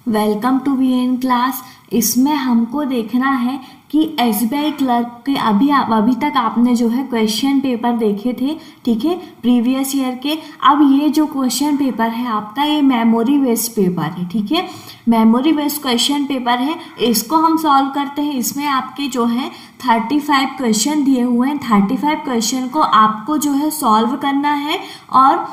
Welcome to VN class. इसमें हमको देखना है कि एसबीआई क्लर्क के अभी तक आपने जो है क्वेश्चन पेपर देखे थे, ठीक है, प्रीवियस ईयर के। अब ये जो क्वेश्चन पेपर है आपका, ये मेमोरी बेस्ड पेपर है, ठीक है, मेमोरी बेस्ड क्वेश्चन पेपर है। इसको हम सॉल्व करते हैं। इसमें आपके जो है 35 क्वेश्चन दिए हुए हैं। 35 क्वेश्चन को आपको जो है सॉल्व करना है और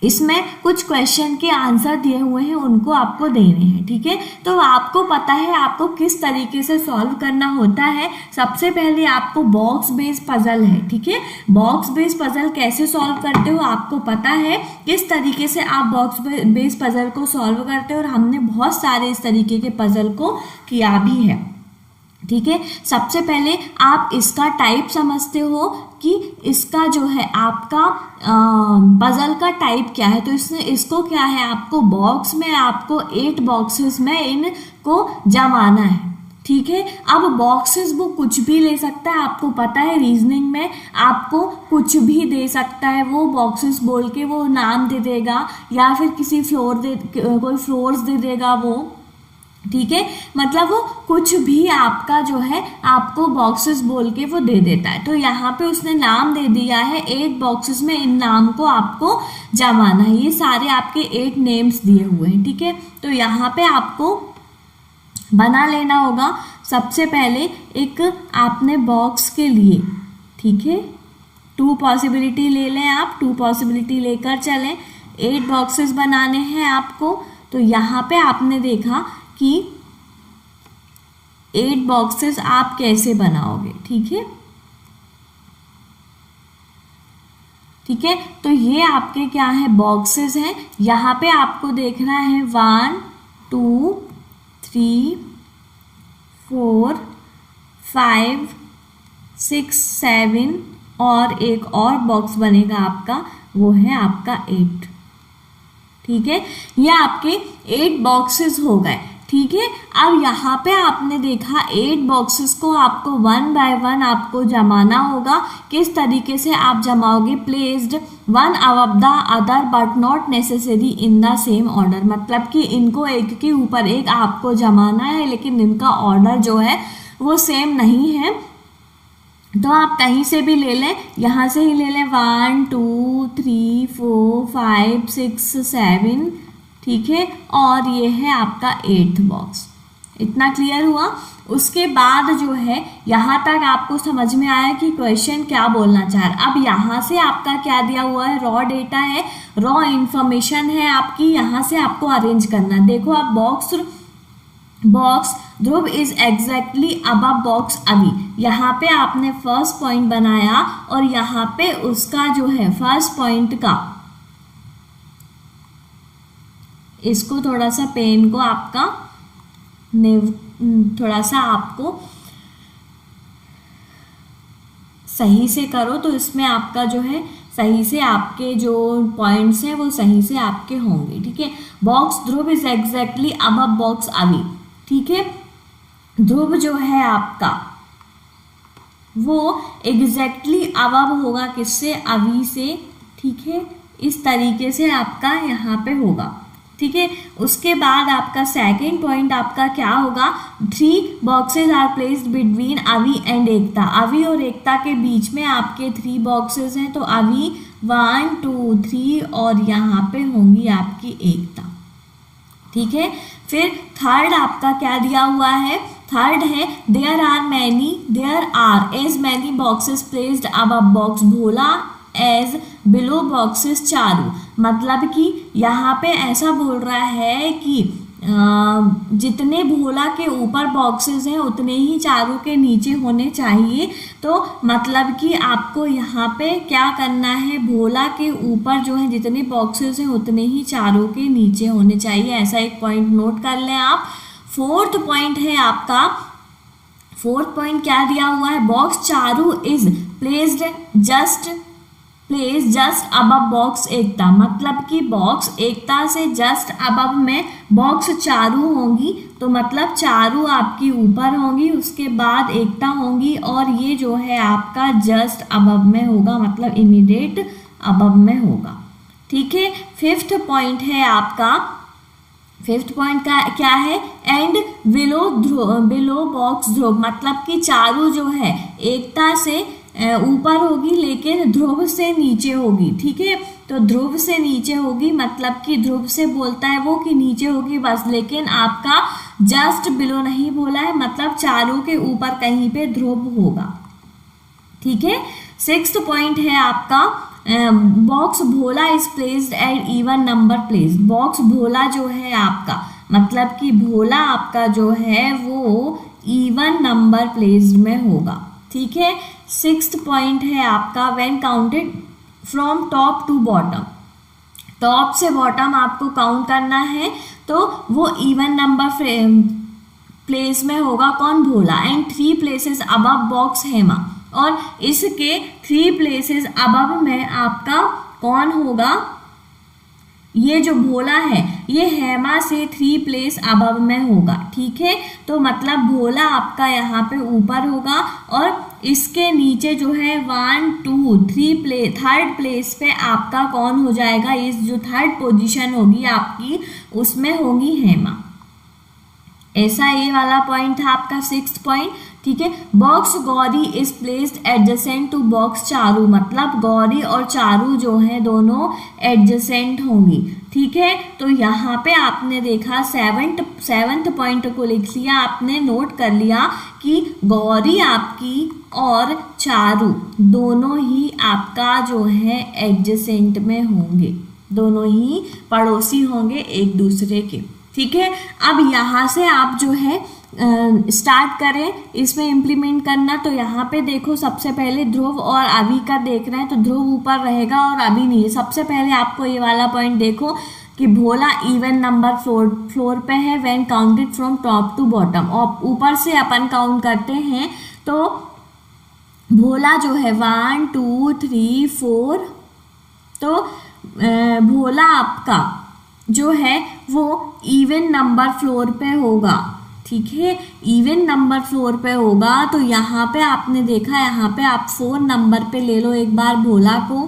इसमें कुछ क्वेश्चन के आंसर दिए हुए हैं, उनको आपको देने हैं, ठीक है। तो आपको पता है आपको किस तरीके से सॉल्व करना होता है। सबसे पहले आपको बॉक्स बेस्ड पजल है, ठीक है। बॉक्स बेस्ड पजल कैसे सॉल्व करते हो आपको पता है, किस तरीके से आप बॉक्स बेस्ड पजल को सॉल्व करते हो, और हमने बहुत सारे इस तरीके के पजल को किया भी है, ठीक है। सबसे पहले आप इसका टाइप समझते हो कि इसका जो है आपका पजल का टाइप क्या है। तो इसको क्या है, आपको बॉक्स में आपको 8 बॉक्सेस में इनको जमाना है, ठीक है। अब बॉक्सेस वो कुछ भी ले सकता है, आपको पता है रीजनिंग में आपको कुछ भी दे सकता है। वो बॉक्सेस बोल के वो नाम दे देगा या फिर किसी कोई फ्लोर्स दे देगा वो, ठीक है। मतलब वो कुछ भी आपका जो है आपको बॉक्सेस बोल के वो दे देता है। तो यहाँ पे उसने नाम दे दिया है 8 बॉक्सेस में इन नाम को आपको जमाना है। ये सारे आपके 8 नेम्स दिए हुए हैं, ठीक है। तो यहाँ पे आपको बना लेना होगा। सबसे पहले एक आपने बॉक्स के लिए, ठीक है, 2 पॉसिबिलिटी ले लें आप, 2 पॉसिबिलिटी लेकर चलें। 8 बॉक्सेस बनाने हैं आपको। तो यहाँ पे आपने देखा कि 8 बॉक्सेस आप कैसे बनाओगे, ठीक है, ठीक है। तो ये आपके क्या है, बॉक्सेस हैं। यहाँ पे आपको देखना है 1 2 3 4 5 6 7 और एक और बॉक्स बनेगा आपका, वो है आपका 8, ठीक है। ये आपके 8 बॉक्सेस हो गए, ठीक है। अब यहाँ पे आपने देखा 8 बॉक्सेस को आपको 1 बाय 1 आपको जमाना होगा। किस तरीके से आप जमाओगे, placed 1 above the other but not necessary in the same order. मतलब कि इनको एक के ऊपर एक आपको जमाना है, लेकिन इनका ऑर्डर जो है वो सेम नहीं है। तो आप कहीं से भी ले लें, यहाँ से ही ले लें 1 2 3 4 5 6 7, ठीक है। और ये है आपका 8th बॉक्स। इतना क्लियर हुआ। उसके बाद जो है यहाँ तक आपको समझ में आया कि क्वेश्चन क्या बोलना चाह रहा है। अब यहाँ से आपका क्या दिया हुआ है, रॉ डेटा है, रॉ इंफॉर्मेशन है आपकी। यहाँ से आपको अरेंज करना है। देखो आप box Dhruv is exactly above box अभी, यहाँ पे आपने फर्स्ट पॉइंट बनाया और यहाँ पे उसका जो है फर्स्ट पॉइंट का, इसको थोड़ा सा पेन को आपका थोड़ा सा आपको सही से करो, तो इसमें आपका जो है सही से आपके जो पॉइंट्स हैं वो सही से आपके होंगे, ठीक है। Box Dhruv is exactly above box अभी, ठीक है। ध्रुव जो है आपका वो एग्जैक्टली अबव होगा, किससे, अभी से, ठीक है। इस तरीके से आपका यहाँ पे होगा, ठीक है। उसके बाद आपका सेकंड पॉइंट आपका क्या होगा, 3 बॉक्सेस आर प्लेस्ड बिटवीन अवी एंड एकता। अवी और एकता के बीच में आपके 3 बॉक्सेस हैं। तो अवी 1 2 3 और यहाँ पे होंगी आपकी एकता, ठीक है। फिर थर्ड आपका क्या दिया हुआ है, थर्ड है there are as many boxes placed above box Bhola as below boxes Charu. मतलब कि यहाँ पे ऐसा बोल रहा है कि जितने भोला के ऊपर बॉक्सेस हैं उतने ही चारू के नीचे होने चाहिए। तो मतलब कि आपको यहाँ पे क्या करना है, भोला के ऊपर जो है जितने बॉक्सेस हैं उतने ही चारू के नीचे होने चाहिए। ऐसा एक पॉइंट नोट कर लें आप। फोर्थ पॉइंट है आपका, फोर्थ पॉइंट क्या दिया हुआ है, box Charu is placed just above box Ekta. मतलब कि बॉक्स एकता से जस्ट अबव में बॉक्स चारू होंगी, तो मतलब चारू आपकी ऊपर होंगी, उसके बाद एकता होंगी, और ये जो है आपका जस्ट अबव में होगा, मतलब इमीडिएट अबव में होगा, ठीक है। फिफ्थ पॉइंट है आपका, फिफ्थ पॉइंट का क्या है, एंड बिलो बॉक्स ध्रुव, मतलब कि चारू जो है एकता से ऊपर होगी लेकिन ध्रुव से नीचे होगी। ठीक है, तो ध्रुव से नीचे होगी मतलब कि ध्रुव से बोलता है वो कि नीचे होगी बस, लेकिन आपका जस्ट बिलो नहीं बोला है, मतलब चारू के ऊपर कहीं पे ध्रुव होगा। ठीक है, सिक्स्थ पॉइंट है आपका box Bhola is placed at even number place. Box Bhola जो है आपका, मतलब कि भोला आपका जो है वो इवन नंबर प्लेस्ड में होगा। ठीक है, सिक्स्थ पॉइंट है आपका when counted from top to bottom, top से बॉटम आपको काउंट करना है तो वो इवन नंबर प्लेस में होगा। कौन, Bhola. And 3 places above box Hema, और इसके 3 प्लेसेस अबव में आपका कौन होगा, ये जो भोला है ये हेमा से 3 प्लेस अबव में होगा। ठीक है, तो मतलब भोला आपका यहाँ पे ऊपर होगा और इसके नीचे जो है 1 2 3 थर्ड प्लेस पे आपका कौन हो जाएगा, इस जो थर्ड पोजीशन होगी आपकी उसमें होगी हेमा। ऐसा ये वाला पॉइंट था आपका सिक्स्थ पॉइंट। ठीक है, box Gauri is placed adjacent to box Charu, मतलब गौरी और चारू जो है दोनों एडजेसेंट होंगी। ठीक है, तो यहाँ पे आपने देखा सेवंथ पॉइंट को लिख लिया, आपने नोट कर लिया कि गौरी आपकी और चारू दोनों ही आपका जो है एडजेसेंट में होंगे, दोनों ही पड़ोसी होंगे एक दूसरे के। ठीक है, अब यहाँ से आप जो है स्टार्ट करें इसमें इम्प्लीमेंट करना। तो यहाँ पे देखो सबसे पहले ध्रुव और अभी का देख रहे हैं तो ध्रुव ऊपर रहेगा और अभी नहीं। सबसे पहले आपको ये वाला पॉइंट देखो कि भोला इवन नंबर फ्लोर पे है when counted from top to bottom, और ऊपर से अपन काउंट करते हैं तो भोला जो है 1 2 3 4, तो भोला आपका जो है वो इवन नंबर फ्लोर पे होगा। ठीक है, इवन नंबर फ्लोर पे होगा तो यहाँ पे आपने देखा, यहाँ पे आप 4 नंबर पे ले लो एक बार भोला को,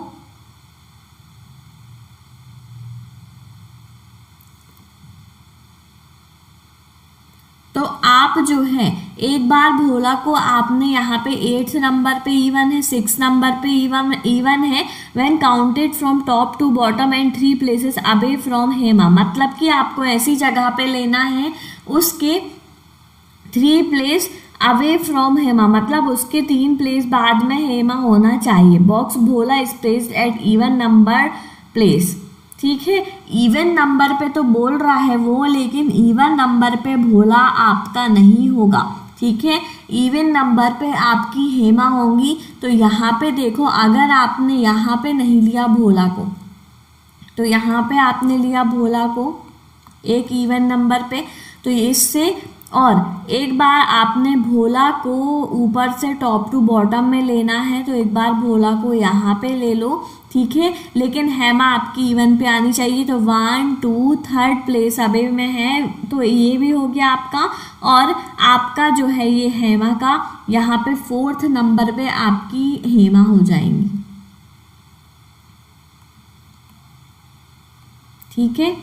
तो आप जो है एक बार भोला को आपने यहाँ पे 8th नंबर पे इवन है, 6 नंबर पे इवन है when counted from top to bottom and 3 places away from Hema, मतलब कि आपको ऐसी जगह पे लेना है उसके 3 प्लेस अवे फ्रॉम हेमा, मतलब उसके 3 प्लेस बाद में हेमा होना चाहिए। Box Bhola is placed at even number place. ठीक है, इवन नंबर पे तो बोल रहा है वो, लेकिन इवन नंबर पे भोला आपका नहीं होगा। ठीक है, इवन नंबर पे आपकी हेमा होंगी। तो यहाँ पे देखो, अगर आपने यहाँ पे नहीं लिया भोला को, तो यहाँ पे आपने लिया भोला को एक इवन नंबर पे, तो इससे, और एक बार आपने भोला को ऊपर से टॉप टू बॉटम में लेना है तो एक बार भोला को यहाँ पे ले लो। ठीक है, लेकिन हेमा आपकी इवन पे आनी चाहिए, तो 1 2 थर्ड प्लेस अबे में है तो ये भी हो गया आपका, और आपका जो है ये हेमा का यहाँ पे 4th नंबर पे आपकी हेमा हो जाएंगी। ठीक है,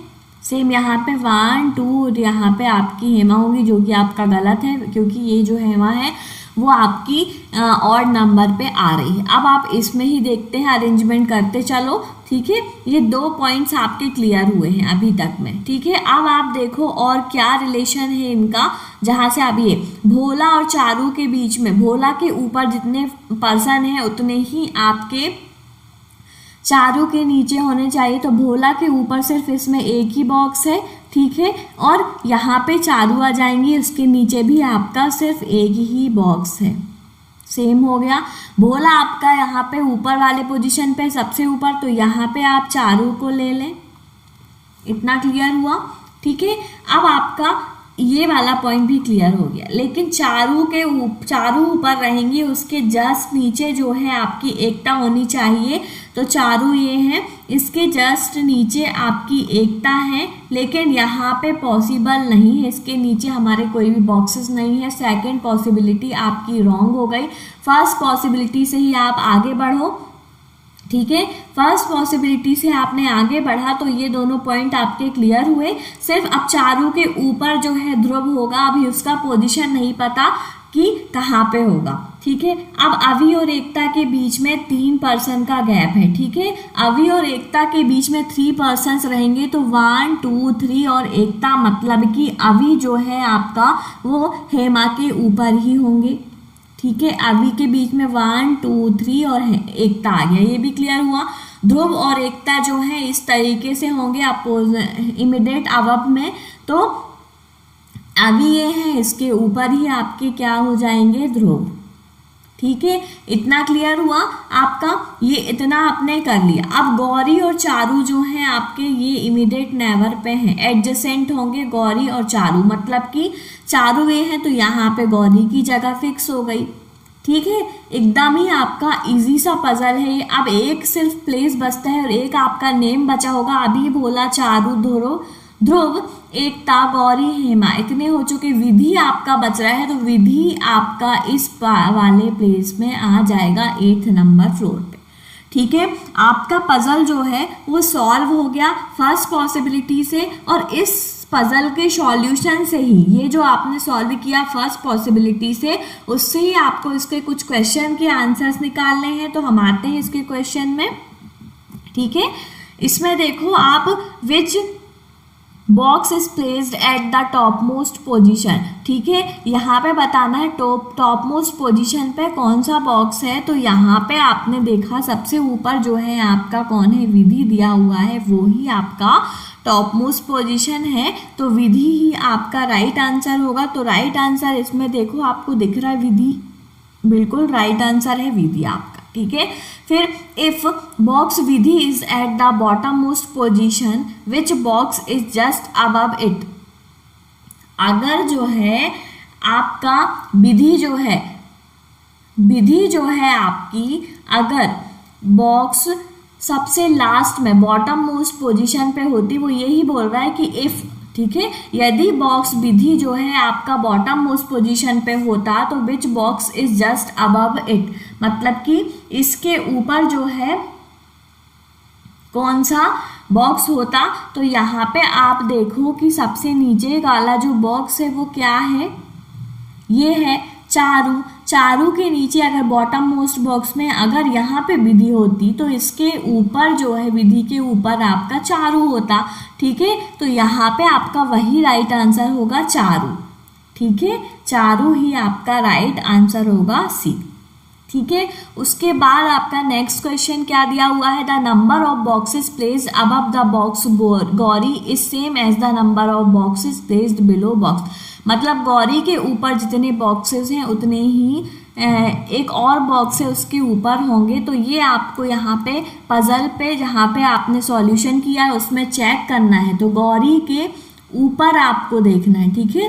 सेम यहाँ पे 1 2 यहाँ पे आपकी हेमा होगी, जो कि आपका गलत है क्योंकि ये जो हेमा है वो आपकी ऑड नंबर पे आ रही है। अब आप इसमें ही देखते हैं, अरेंजमेंट करते चलो। ठीक है, ये 2 पॉइंट्स आपके क्लियर हुए हैं अभी तक में। ठीक है, अब आप देखो और क्या रिलेशन है इनका, जहाँ से अब ये भोला और चारू के बीच में, भोला के ऊपर जितने पर्सन हैं उतने ही आपके चारू के नीचे होने चाहिए। तो भोला के ऊपर सिर्फ इसमें एक ही बॉक्स है। ठीक है, और यहाँ पे चारू आ जाएंगी, उसके नीचे भी आपका सिर्फ एक ही बॉक्स है। सेम हो गया, भोला आपका यहाँ पे ऊपर वाले पोजीशन पे सबसे ऊपर, तो यहाँ पे आप चारू को ले लें। इतना क्लियर हुआ। ठीक है, अब आपका ये वाला पॉइंट भी क्लियर हो गया, लेकिन चारू ऊपर रहेंगी, उसके जस्ट नीचे जो है आपकी एकता होनी चाहिए। तो चारू ये है, इसके जस्ट नीचे आपकी एकता है, लेकिन यहाँ पे पॉसिबल नहीं है, इसके नीचे हमारे कोई भी बॉक्सेस नहीं है। सेकंड पॉसिबिलिटी आपकी रॉन्ग हो गई। फर्स्ट पॉसिबिलिटी से ही आप आगे बढ़ो। ठीक है, फर्स्ट पॉसिबिलिटी से आपने आगे बढ़ा तो ये दोनों पॉइंट आपके क्लियर हुए। सिर्फ अब चारों के ऊपर जो है ध्रुव होगा, अभी उसका पोजीशन नहीं पता कि कहाँ पे होगा। ठीक है, अब अवि और एकता के बीच में 3% का गैप है। ठीक है, अवि और एकता के बीच में 3% रहेंगे तो 1 2 3 और एकता, मतलब कि अवि जो है आपका वो हेमा के ऊपर ही होंगे। ठीक है, अवि के बीच में 1 2 3 और एकता आ गया, ये भी क्लियर हुआ। ध्रुव और एकता जो है इस तरीके से होंगे इमीडिएट अवयव में, तो अवि ये है, इसके ऊपर ही आपके क्या हो जाएंगे, ध्रुव। ठीक है, इतना क्लियर हुआ आपका, ये इतना आपने कर लिया। अब गौरी और चारू जो हैं आपके ये इमीडिएट नेबर पे हैं, एडजेसेंट होंगे गौरी और चारू, मतलब कि चारू ये हैं तो यहाँ पे गौरी की जगह फिक्स हो गई। ठीक है, एकदम ही आपका इजी सा पजल है। अब एक सिर्फ प्लेस बचता है और एक आपका नेम बचा होगा। अभी बोला चारू, ध्रुव, एकता, गौरी, हेमा, इतने हो चुके। विधि आपका बच रहा है तो विधि आपका इस वाले प्लेस में आ जाएगा 8th नंबर फ्लोर पे। ठीक है, आपका पजल जो है वो सॉल्व हो गया फर्स्ट पॉसिबिलिटी से, और इस पजल के सॉल्यूशन से ही, ये जो आपने सॉल्व किया फर्स्ट पॉसिबिलिटी से, उससे ही आपको इसके कुछ क्वेश्चन के आंसर्स निकालने हैं। तो हम आते हैं इसके क्वेश्चन में। ठीक है, इसमें देखो आप, which box is placed at the top most position. ठीक है, यहाँ पे बताना है टॉप मोस्ट पोजिशन पे कौन सा बॉक्स है। तो यहाँ पे आपने देखा सबसे ऊपर जो है आपका कौन है, विधि दिया हुआ है, वो ही आपका टॉप मोस्ट पोजिशन है। तो विधि ही आपका राइट आंसर होगा। तो राइट आंसर इसमें देखो आपको दिख रहा है विधि, बिल्कुल राइट आंसर है विधि आपका। ठीक है, फिर if box Vidhi is at the bottom most position, which box is just above it. अगर जो है आपका विधि जो है आपकी, अगर बॉक्स सबसे लास्ट में बॉटम मोस्ट पोजीशन पे होती, वो यही बोल रहा है कि इफ, ठीक है, यदि बॉक्स विधि जो है आपका बॉटम मोस्ट पोजीशन पे होता तो which box is just above it, मतलब कि इसके ऊपर जो है कौन सा बॉक्स होता। तो यहाँ पे आप देखो कि सबसे नीचे वाला जो बॉक्स है वो क्या है, ये है चारू। चारू के नीचे अगर बॉटम मोस्ट बॉक्स में अगर यहाँ पे विधि होती तो इसके ऊपर जो है, विधि के ऊपर आपका चारू होता। ठीक है, तो यहाँ पे आपका वही राइट आंसर होगा चारू। ठीक है, चारू ही आपका राइट आंसर होगा सी। ठीक है, उसके बाद आपका नेक्स्ट क्वेश्चन क्या दिया हुआ है, the number of boxes placed above the box Gauri is same as the number of boxes placed below box. मतलब गौरी के ऊपर जितने बॉक्सेस हैं उतने ही एक और बॉक्स है उसके ऊपर होंगे। तो ये आपको यहाँ पे पजल पे जहाँ पे आपने सॉल्यूशन किया है उसमें चेक करना है। तो गौरी के ऊपर आपको देखना है। ठीक है,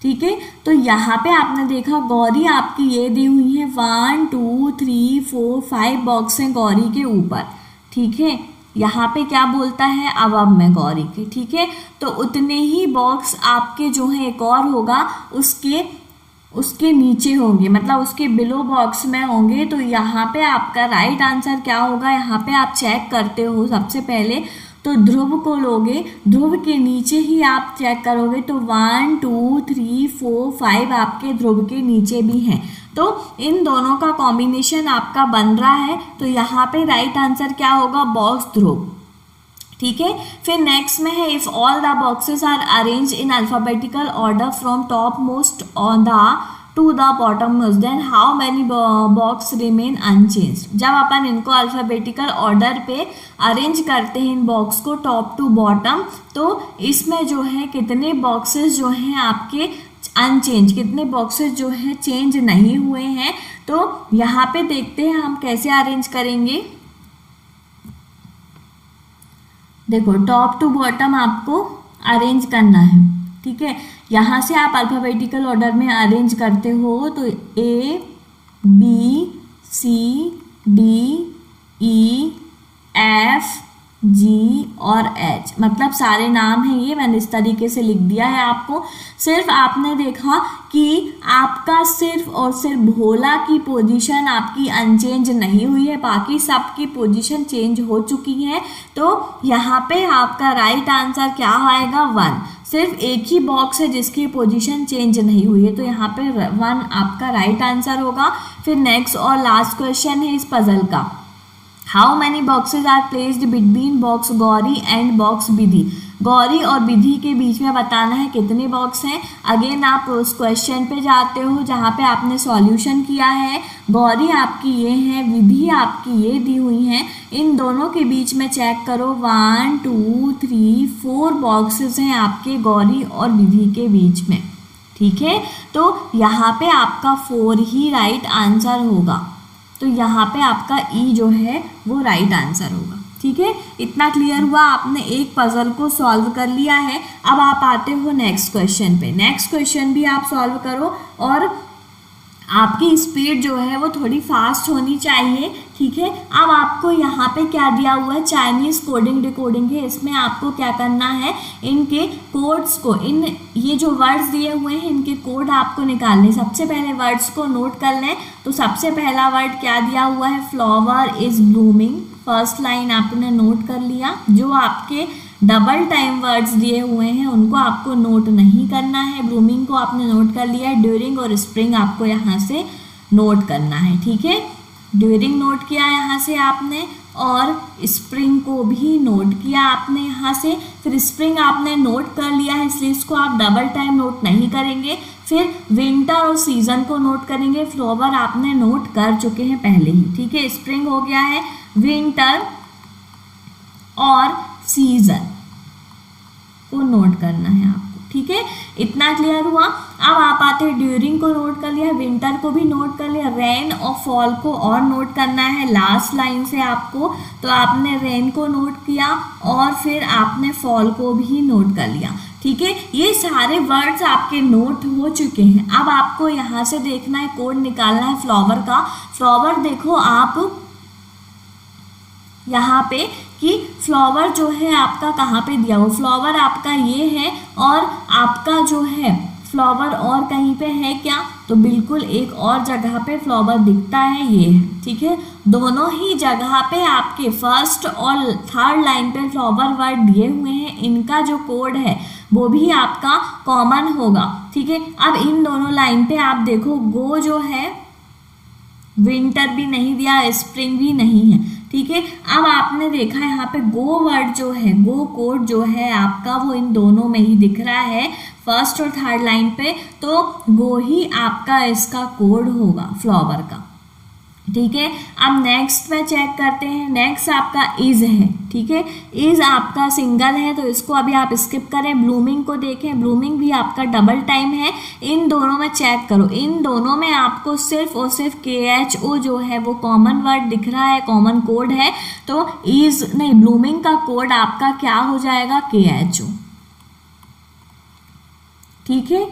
ठीक है, तो यहाँ पे आपने देखा गौरी आपकी ये दी हुई है 1 2 3 4 5 बॉक्स हैं गौरी के ऊपर। ठीक है, यहाँ पे क्या बोलता है, अवयव में गौरी के। ठीक है, तो उतने ही बॉक्स आपके जो है एक और होगा उसके नीचे होंगे, मतलब उसके बिलो बॉक्स में होंगे। तो यहाँ पे आपका राइट आंसर क्या होगा, यहाँ पे आप चेक करते हो सबसे पहले तो ध्रुव को लोगे, ध्रुव के नीचे ही आप चेक करोगे तो 1 2 3 4 5 आपके ध्रुव के नीचे भी हैं। तो इन दोनों का कॉम्बिनेशन आपका बन रहा है। तो यहाँ पे राइट आंसर क्या होगा, बॉक्स ध्रुव। ठीक है, फिर नेक्स्ट में है if all the boxes are arrange in alphabetical order from top most on the to the bottom most then how many box remain unchanged. जब अपन इनको अल्फाबेटिकल ऑर्डर पे अरेंज करते हैं इन बॉक्स को टॉप टू बॉटम, तो इसमें जो है कितने बॉक्सेस जो हैं आपके अनचेंज, कितने बॉक्सेस जो है चेंज नहीं हुए हैं। तो यहाँ पे देखते हैं हम कैसे अरेंज करेंगे। देखो टॉप टू बॉटम आपको अरेंज करना है। ठीक है, यहाँ से आप अल्फाबेटिकल ऑर्डर में अरेंज करते हो तो A B C D E F जी और एच, मतलब सारे नाम हैं ये, मैंने इस तरीके से लिख दिया है आपको। सिर्फ आपने देखा कि आपका सिर्फ और सिर्फ भोला की पोजीशन आपकी अनचेंज नहीं हुई है, बाकी सबकी पोजीशन चेंज हो चुकी है। तो यहाँ पे आपका राइट आंसर क्या आएगा? 1। सिर्फ एक ही बॉक्स है जिसकी पोजीशन चेंज नहीं हुई है, तो यहाँ पे 1 आपका राइट आंसर होगा। फिर नेक्स्ट और लास्ट क्वेश्चन है इस पजल का, how many boxes are placed between box Gauri and box Vidhi. Gauri और विधि के बीच में बताना है कितने बॉक्स हैं। अगेन आप उस क्वेश्चन पे जाते हो जहाँ पे आपने सॉल्यूशन किया है। गौरी आपकी ये है, विधि आपकी ये दी हुई हैं, इन दोनों के बीच में चेक करो 1 2 3 4 बॉक्सेस हैं आपके गौरी और विधि के बीच में, ठीक है। तो यहाँ पे आपका 4 ही राइट आंसर होगा, तो यहाँ पे आपका ई जो है वो राइट आंसर होगा, ठीक है। इतना क्लियर हुआ, आपने एक पजल को सॉल्व कर लिया है। अब आप आते हो नेक्स्ट क्वेश्चन पे। नेक्स्ट क्वेश्चन भी आप सॉल्व करो और आपकी स्पीड जो है वो थोड़ी फास्ट होनी चाहिए, ठीक है। अब आपको यहाँ पे क्या दिया हुआ है? चाइनीज़ कोडिंग डिकोडिंग है। इसमें आपको क्या करना है? इनके कोड्स को, इन ये जो वर्ड्स दिए हुए हैं इनके कोड आपको निकालने। सबसे पहले वर्ड्स को नोट कर लें। तो सबसे पहला वर्ड क्या दिया हुआ है? Flower is blooming. First line आपने नोट कर लिया। जो आपके डबल टाइम वर्ड्स दिए हुए हैं उनको आपको नोट नहीं करना है। ब्लूमिंग को आपने नोट कर लिया है। ड्यूरिंग और स्प्रिंग आपको यहाँ से नोट करना है, ठीक है। ड्यूरिंग नोट किया यहाँ से आपने, और स्प्रिंग को भी नोट किया आपने यहाँ से। फिर स्प्रिंग आपने नोट कर लिया है, इसलिए इसको आप डबल टाइम नोट नहीं करेंगे। फिर विंटर और सीजन को नोट करेंगे। फ्लावर आपने नोट कर चुके हैं पहले ही, ठीक है। स्प्रिंग हो गया है, विंटर और सीजन को नोट करना है आपको, ठीक है। इतना क्लियर हुआ। अब आप आते हैं ड्यूरिंग को नोट कर लिया, विंटर को भी नोट कर लिया, रेन और फॉल को और नोट करना है लास्ट लाइन से आपको। तो आपने रेन को नोट किया और फिर आपने फॉल को भी नोट कर लिया, ठीक है। ये सारे वर्ड्स आपके नोट हो चुके हैं। अब आपको यहाँ से देखना है, कोड निकालना है फ्लावर का। फ्लावर देखो आप यहाँ पे कि फ्लावर जो है आपका कहाँ पे दिया हो। फ्लावर आपका ये है और आपका जो है फ्लावर और कहीं पे है क्या? तो बिल्कुल एक और जगह पे फ्लावर दिखता है, ये है, ठीक है। दोनों ही जगह पे आपके फर्स्ट और थर्ड लाइन पे फ्लावर वर्ड दिए हुए हैं। इनका जो कोड है वो भी आपका कॉमन होगा, ठीक है। अब इन दोनों लाइन पे आप देखो, गो जो है विंटर भी नहीं दिया, स्प्रिंग भी नहीं है, ठीक है। अब आपने देखा यहाँ पे गो वर्ड जो है, गो कोड जो है आपका वो इन दोनों में ही दिख रहा है, फर्स्ट और थर्ड लाइन पे। तो गो ही आपका इसका कोड होगा फ्लावर का, ठीक है। अब नेक्स्ट पे चेक करते हैं। नेक्स्ट आपका इज है, ठीक है। इज आपका सिंगल है तो इसको अभी आप स्किप करें। ब्लूमिंग को देखें, ब्लूमिंग भी आपका डबल टाइम है। इन दोनों में चेक करो, इन दोनों में आपको सिर्फ और सिर्फ KHO जो है वो कॉमन वर्ड दिख रहा है, कॉमन कोड है। तो इज नहीं, ब्लूमिंग का कोड आपका क्या हो जाएगा? KHO, ठीक है।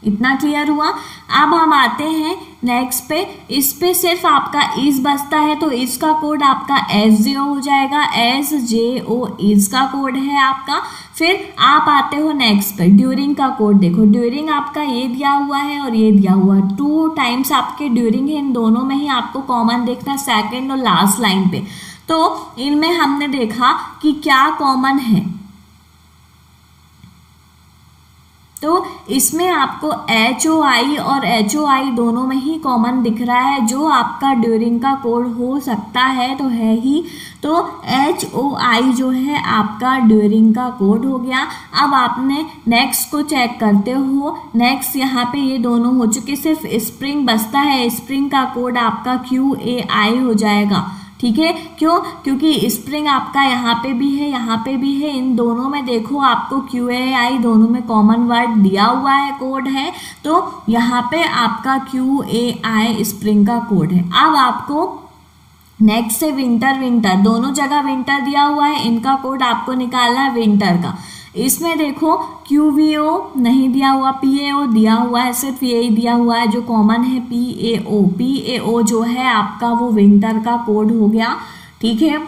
इतना क्लियर हुआ। अब हम आते हैं नेक्स्ट पे। इस पे सिर्फ आपका इज बचता है, तो इज का कोड आपका SJO हो जाएगा। SJO इज का कोड है आपका। फिर आप आते हो नेक्स्ट पे, ड्यूरिंग का कोड देखो। ड्यूरिंग आपका ये दिया हुआ है और ये दिया हुआ है, 2 टाइम्स आपके ड्यूरिंग है। इन दोनों में ही आपको कॉमन देखना है, सेकेंड और लास्ट लाइन पे। तो इनमें हमने देखा कि क्या कॉमन है, तो इसमें आपको HOI और HOI दोनों में ही कॉमन दिख रहा है। जो आपका ड्यूरिंग का कोड हो सकता है तो है ही, तो HOI जो है आपका ड्यूरिंग का कोड हो गया। अब आपने नेक्स्ट को चेक करते हो। नेक्स्ट यहाँ पे ये दोनों हो चुके, सिर्फ स्प्रिंग बचता है। स्प्रिंग का कोड आपका QAI हो जाएगा, ठीक है। क्यों? क्योंकि स्प्रिंग आपका यहाँ पे भी है, यहाँ पे भी है। इन दोनों में देखो आपको QAI दोनों में कॉमन वर्ड दिया हुआ है, कोड है। तो यहाँ पे आपका QAI स्प्रिंग का कोड है। अब आपको नेक्स्ट से विंटर, विंटर दोनों जगह विंटर दिया हुआ है, इनका कोड आपको निकालना है विंटर का। इसमें देखो QVO नहीं दिया हुआ, PAO दिया हुआ है, सिर्फ यही दिया हुआ है जो कॉमन है, PAO। PAO जो है आपका वो विंटर का कोड हो गया, ठीक है।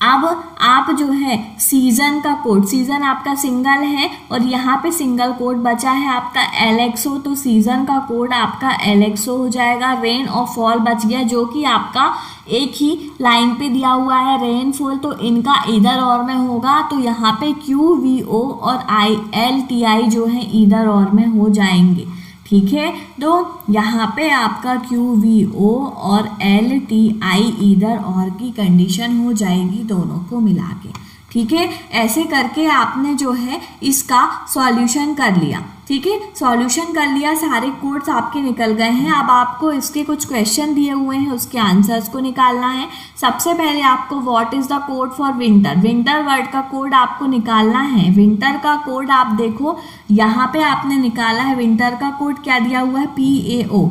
अब आप जो है सीजन का कोड, सीजन आपका सिंगल है और यहाँ पे सिंगल कोड बचा है आपका एलेक्सो, तो सीजन का कोड आपका एलेक्सो हो जाएगा। रेन और फॉल बच गया जो कि आपका एक ही लाइन पे दिया हुआ है रेनफॉल, तो इनका इधर और में होगा, तो यहाँ पे QVO और ILTI जो है इधर और में हो जाएंगे। ठीक है, तो यहाँ पे आपका QVO और LTI इधर और की कंडीशन हो जाएगी दोनों को मिला के। ठीक है, ऐसे करके आपने जो है इसका सॉल्यूशन कर लिया। ठीक है, सॉल्यूशन कर लिया, सारे कोड्स आपके निकल गए हैं। अब आपको इसके कुछ क्वेश्चन दिए हुए हैं, उसके आंसर्स को निकालना है। सबसे पहले आपको what is the code for winter, winter word का कोड आपको निकालना है। विंटर का कोड आप देखो यहाँ पे आपने निकाला है, विंटर का कोड क्या दिया हुआ है, PAO।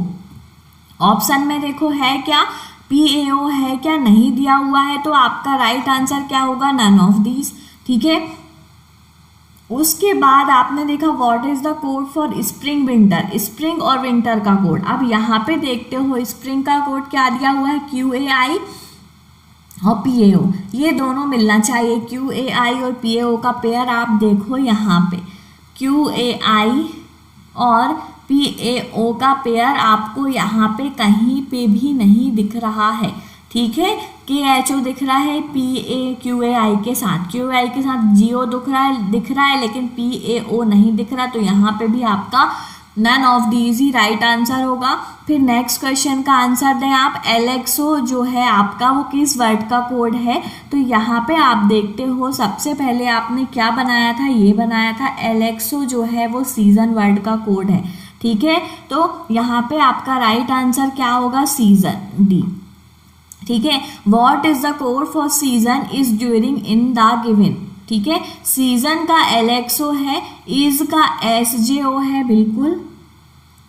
ऑप्शन में देखो है क्या, PAO है क्या, नहीं दिया हुआ है, तो आपका राइट आंसर क्या होगा, नन ऑफ दीज। ठीक है, उसके बाद आपने देखा what is the code for spring winter, spring और विंटर का कोड। अब यहाँ पे देखते हो स्प्रिंग का कोड क्या दिया हुआ है, QAI और PAO, ये दोनों मिलना चाहिए। QAI और PAO का पेयर आप देखो यहाँ पे, QAI और PAO का पेयर आपको यहाँ पे कहीं पे भी नहीं दिख रहा है। ठीक है, KHO दिख रहा है QAI के साथ, QAI के साथ GO दिख रहा है लेकिन PAO नहीं दिख रहा, तो यहाँ पे भी आपका नन ऑफ दीज ही राइट आंसर होगा। फिर नेक्स्ट क्वेश्चन का आंसर दें आप, एलेक्सो जो है आपका वो किस वर्ड का कोड है, तो यहाँ पे आप देखते हो सबसे पहले आपने क्या बनाया था, ये बनाया था, एलेक्सो जो है वो सीजन वर्ड का कोड है। ठीक है, तो यहाँ पे आपका राइट आंसर क्या होगा, सीजन, D। ठीक है, what is the code for season is during in the given. ठीक है, सीजन का एलेक्सो है, इज का SJO है बिल्कुल।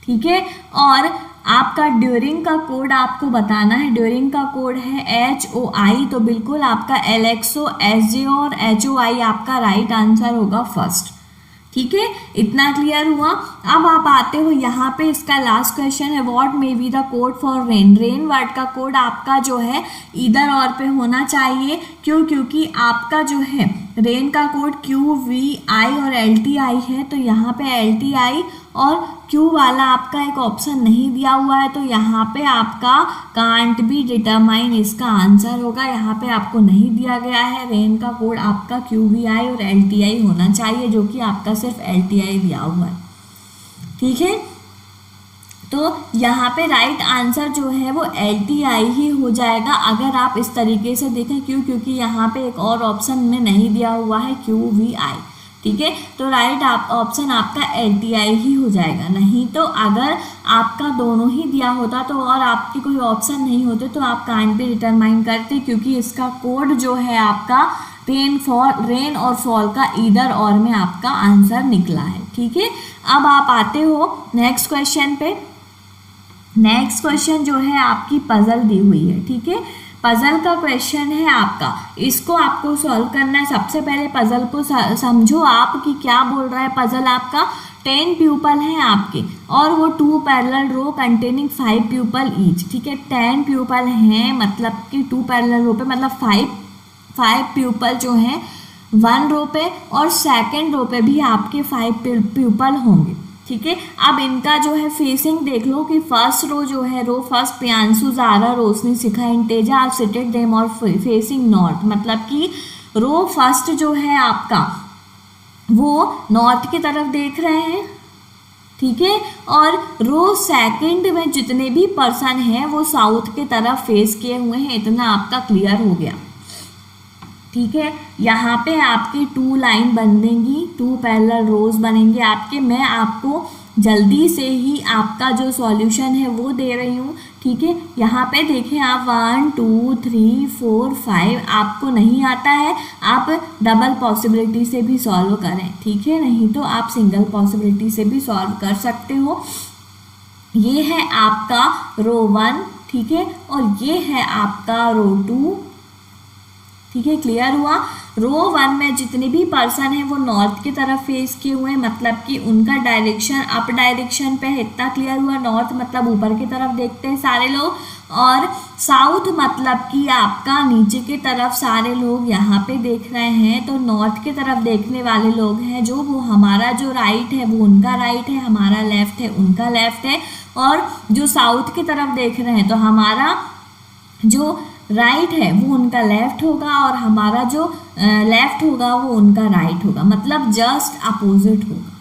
ठीक है, और आपका ड्यूरिंग का कोड आपको बताना है, ड्यूरिंग का कोड है HOI, तो बिल्कुल आपका एलेक्सो, SJO और HOI आपका राइट आंसर होगा फर्स्ट। ठीक है, इतना क्लियर हुआ। अब आप आते हो यहाँ पे, इसका लास्ट क्वेश्चन है, what may be the code for rain, rain word का कोड आपका जो है इधर और पे होना चाहिए। क्यों, क्योंकि आपका जो है रेन का कोड QVI और LTI है, तो यहाँ पे LTI और Q वाला आपका एक ऑप्शन नहीं दिया हुआ है, तो यहाँ पे आपका कांट बी डिटरमाइन इसका आंसर होगा। यहाँ पे आपको नहीं दिया गया है, रेन का कोड आपका QVI और LTI होना चाहिए, जो कि आपका सिर्फ LTI दिया हुआ है। ठीक है, तो यहाँ पे राइट आंसर जो है वो LTI ही हो जाएगा अगर आप इस तरीके से देखें। क्यों, क्योंकि यहाँ पे एक और ऑप्शन में नहीं दिया हुआ है QVI। ठीक है, तो राइट ऑप्शन आपका LTI ही हो जाएगा। नहीं तो अगर आपका दोनों ही दिया होता तो और आपके कोई ऑप्शन नहीं होते तो आप कांट बी डिटरमाइन करते, क्योंकि इसका कोड जो है आपका रेन और फॉल का इधर और में आपका आंसर निकला है। ठीक है, अब आप आते हो नेक्स्ट क्वेश्चन पे। नेक्स्ट क्वेश्चन जो है आपकी पजल दी हुई है। ठीक है, पजल का क्वेश्चन है आपका, इसको आपको सॉल्व करना है। सबसे पहले पजल को समझो आप कि क्या बोल रहा है पजल आपका। 10 प्यूपल हैं आपके और वो 2 पैरेलल रो कंटेनिंग 5 प्यूपल ईच। ठीक है, 10 प्यूपल हैं, मतलब कि 2 पैरेलल रो पे, मतलब 5 प्यूपल जो हैं 1 रो पे और सेकेंड रो पे भी आपके 5 प्यूपल होंगे। ठीक है, अब इनका जो है फेसिंग देख लो कि फर्स्ट रो जो है, row first Priyanshu, Zara, Roshni, Shikha, Inteza are seated them और फेसिंग नॉर्थ, मतलब कि रो फर्स्ट जो है आपका वो नॉर्थ की तरफ देख रहे हैं। ठीक है, और रो सेकंड में जितने भी पर्सन हैं वो साउथ के तरफ फेस किए हुए हैं। इतना आपका क्लियर हो गया। ठीक है, यहाँ पे आपकी 2 लाइन बनेंगी, 2 पैरेलल रोज बनेंगे आपके। मैं आपको जल्दी से ही आपका जो सॉल्यूशन है वो दे रही हूँ। ठीक है, यहाँ पे देखें आप 1 2 3 4 5 आपको नहीं आता है, आप डबल पॉसिबिलिटी से भी सॉल्व करें। ठीक है, नहीं तो आप सिंगल पॉसिबिलिटी से भी सॉल्व कर सकते हो। ये है आपका रो 1। ठीक है, और ये है आपका रो 2। ठीक है, क्लियर हुआ। रो 1 में जितने भी पर्सन हैं वो नॉर्थ की तरफ फेस किए हुए हैं, मतलब कि उनका डायरेक्शन अप डायरेक्शन पे है। इतना क्लियर हुआ। नॉर्थ मतलब ऊपर की तरफ देखते हैं सारे लोग, और साउथ मतलब कि आपका नीचे की तरफ सारे लोग यहाँ पे देख रहे हैं। तो नॉर्थ की तरफ देखने वाले लोग हैं जो, वो हमारा जो राइट है वो उनका राइट है, हमारा लेफ्ट है उनका लेफ्ट है। और जो साउथ की तरफ देख रहे हैं तो हमारा जो राइट है वो उनका लेफ्ट होगा, और हमारा जो लेफ्ट होगा वो उनका राइट होगा, मतलब जस्ट अपोजिट होगा।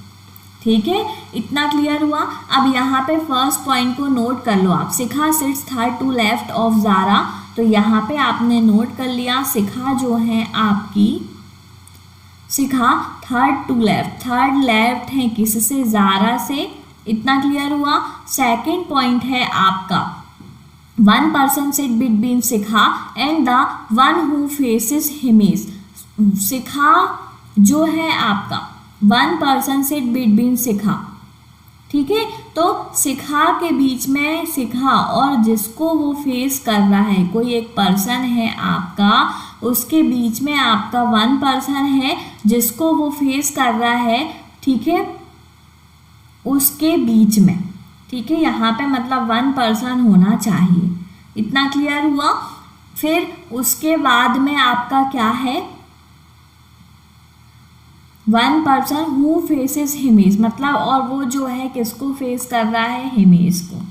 ठीक है, इतना क्लियर हुआ। अब यहाँ पे फर्स्ट पॉइंट को नोट कर लो आप। Shikha sits third to left of Zara. तो यहाँ पे आपने नोट कर लिया, शिखा जो है आपकी, Shikha third to left, third left है किससे, ज़ारा से। इतना क्लियर हुआ। सेकेंड पॉइंट है आपका, one person sit between Shikha and the one who faces Himesh. Shikha जो है आपका, one person sit between Shikha. ठीक है, तो शिखा के बीच में, शिखा और जिसको वो फेस कर रहा है, कोई एक पर्सन है आपका, उसके बीच में आपका वन पर्सन है जिसको वो फेस कर रहा है। ठीक है, उसके बीच में। ठीक है, यहाँ पे मतलब वन पर्सन होना चाहिए। इतना क्लियर हुआ। फिर उसके बाद में आपका क्या है, one person who faces Himesh, मतलब और वो जो है किसको फेस कर रहा है, हिमेश को।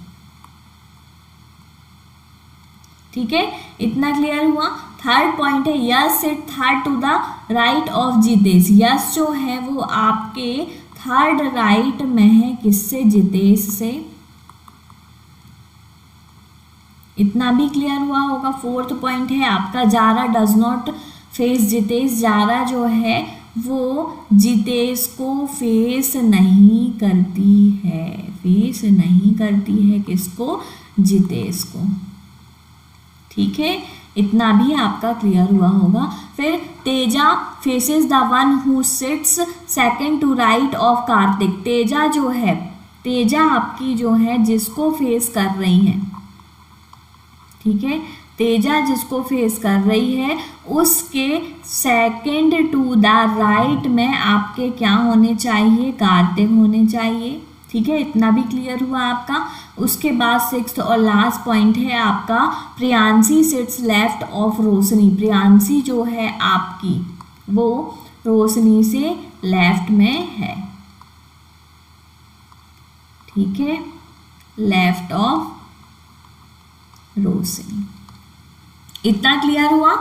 ठीक है, इतना क्लियर हुआ। थर्ड पॉइंट है, Yash sit third to the right of Jitesh. Yash जो है वो आपके थर्ड राइट में है, किससे, जितेश से। इतना भी क्लियर हुआ होगा। फोर्थ पॉइंट है आपका, Zara does not face Jitesh. Zara जो है वो जितेश को फेस नहीं करती है, फेस नहीं करती है किसको, जितेश को। ठीक है, इतना भी आपका क्लियर हुआ होगा। फिर Teja faces the one who sits second to right of Kartik. Teja जो है, तेजा आपकी जो है जिसको फेस कर रही है। ठीक है, तेजा जिसको फेस कर रही है उसके सेकंड टू द राइट में आपके क्या होने चाहिए, कार्तिक होने चाहिए। ठीक है, इतना भी क्लियर हुआ आपका। उसके बाद सिक्स्थ और लास्ट पॉइंट है आपका, प्रियांशी सिट्स लेफ्ट ऑफ रोशनी। प्रियांशी जो है आपकी वो रोशनी से लेफ्ट में है। ठीक है, लेफ्ट ऑफ रोशनी। इतना क्लियर हुआ।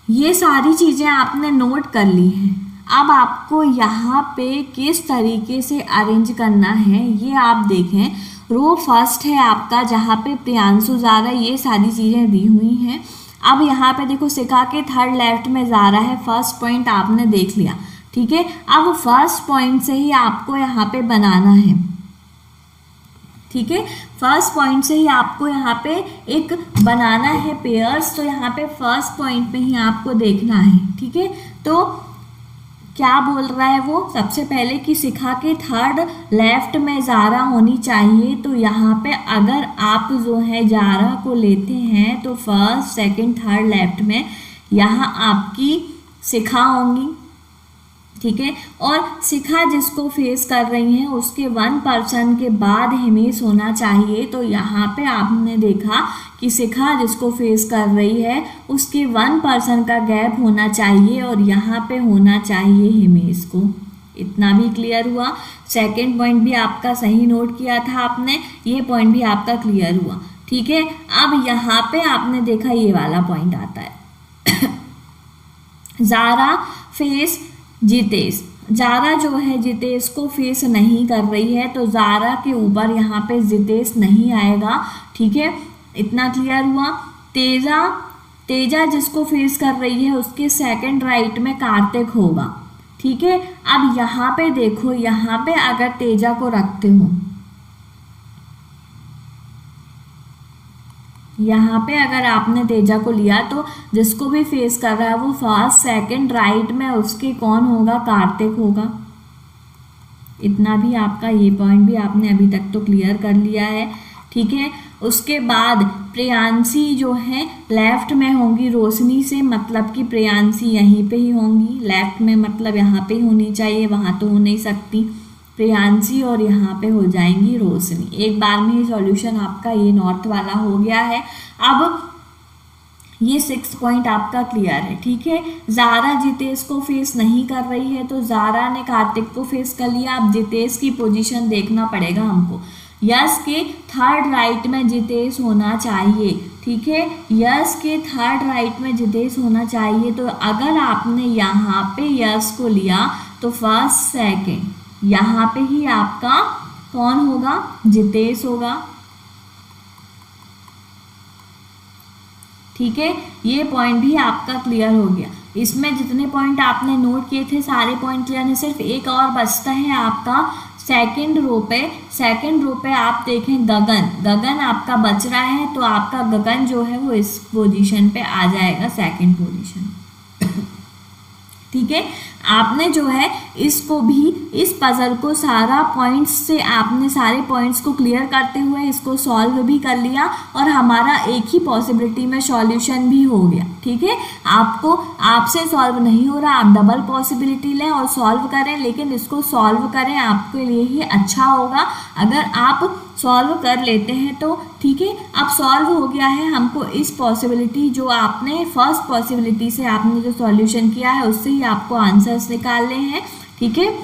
ये सारी चीज़ें आपने नोट कर ली हैं। अब आपको यहाँ पे किस तरीके से अरेंज करना है ये आप देखें। रो फर्स्ट है आपका, जहाँ पे प्रियांशु ज़ारा, ये सारी चीज़ें दी हुई हैं। अब यहाँ पे देखो, शिखा के थर्ड लेफ्ट में ज़ारा है। फर्स्ट पॉइंट आपने देख लिया। ठीक है, अब फर्स्ट पॉइंट से ही आपको यहाँ पे बनाना है। ठीक है, फर्स्ट पॉइंट से ही आपको यहाँ पे एक बनाना है पेयर्स। तो यहाँ पे फर्स्ट पॉइंट पे ही आपको देखना है। ठीक है, तो क्या बोल रहा है वो, सबसे पहले कि शिखा के थर्ड लेफ्ट में ज़ारा होनी चाहिए। तो यहाँ पे अगर आप जो है ज़ारा को लेते हैं तो फर्स्ट सेकंड थर्ड लेफ्ट में यहाँ आपकी शिखा होंगी। ठीक है, और शिखा जिसको फेस कर रही हैं उसके वन पर्सन के बाद हिमेश होना चाहिए। तो यहाँ पे आपने देखा कि शिखा जिसको फेस कर रही है उसके वन पर्सन का गैप होना चाहिए, और यहाँ पे होना चाहिए हिमेश को। इतना भी क्लियर हुआ। सेकंड पॉइंट भी आपका सही नोट किया था आपने, ये पॉइंट भी आपका क्लियर हुआ। ठीक है, अब यहाँ पे आपने देखा ये वाला पॉइंट आता है ज़ारा फेस जितेश। ज़ारा जो है जितेश को फेस नहीं कर रही है, तो ज़ारा के ऊपर यहाँ पे जितेश नहीं आएगा। ठीक है, इतना क्लियर हुआ। तेजा जिसको फेस कर रही है उसके सेकंड राइट में कार्तिक होगा। ठीक है, अब यहाँ पे देखो, यहाँ पे अगर तेजा को रखते हो, यहाँ पे अगर आपने तेजा को लिया तो जिसको भी फेस कर रहा है वो फर्स्ट सेकंड राइट में उसके कौन होगा, कार्तिक होगा। इतना भी आपका ये पॉइंट भी आपने अभी तक तो क्लियर कर लिया है। ठीक है। उसके बाद प्रियांशी जो है लेफ्ट में होंगी रोशनी से, मतलब कि प्रियांशी यहीं पे ही होंगी, लेफ्ट में मतलब यहाँ पे होनी चाहिए, वहाँ तो हो नहीं सकती प्रियांशी, और यहाँ पे हो जाएंगी रोशनी। एक बार में ही सॉल्यूशन आपका ये नॉर्थ वाला हो गया है। अब ये 6 पॉइंट आपका क्लियर है, ठीक है। जारा जितेश को फेस नहीं कर रही है, तो जारा ने कार्तिक को फेस कर लिया। अब जितेश की पोजीशन देखना पड़ेगा हमको। यस के थर्ड राइट में जितेश होना चाहिए, ठीक है। यस के थर्ड राइट में जितेश होना चाहिए। तो अगर आपने यहाँ पे यस को लिया तो फर्स्ट सेकंड यहाँ पे ही आपका कौन होगा, जितेश होगा, ठीक है। ये पॉइंट भी आपका क्लियर हो गया। इसमें जितने पॉइंट आपने नोट किए थे सारे पॉइंट क्लियर है। सिर्फ एक और बचता है आपका सेकंड रो पे। सेकंड रो पे आप देखें गगन, गगन आपका बच रहा है, तो आपका गगन जो है वो इस पोजीशन पे आ जाएगा, सेकंड पोजीशन, ठीक है। आपने जो है इसको भी, इस पजल को सारा पॉइंट्स से आपने सारे पॉइंट्स को क्लियर करते हुए इसको सॉल्व भी कर लिया, और हमारा एक ही पॉसिबिलिटी में सॉल्यूशन भी हो गया, ठीक है। आपको आपसे सॉल्व नहीं हो रहा, आप डबल पॉसिबिलिटी लें और सॉल्व करें, लेकिन इसको सॉल्व करें, आपके लिए ही अच्छा होगा अगर आप सॉल्व कर लेते हैं तो, ठीक है। अब सॉल्व हो गया है, हमको इस पॉसिबिलिटी जो आपने फर्स्ट पॉसिबिलिटी से आपने जो सॉल्यूशन किया है उससे ही आपको आंसर्स निकालने हैं, ठीक है।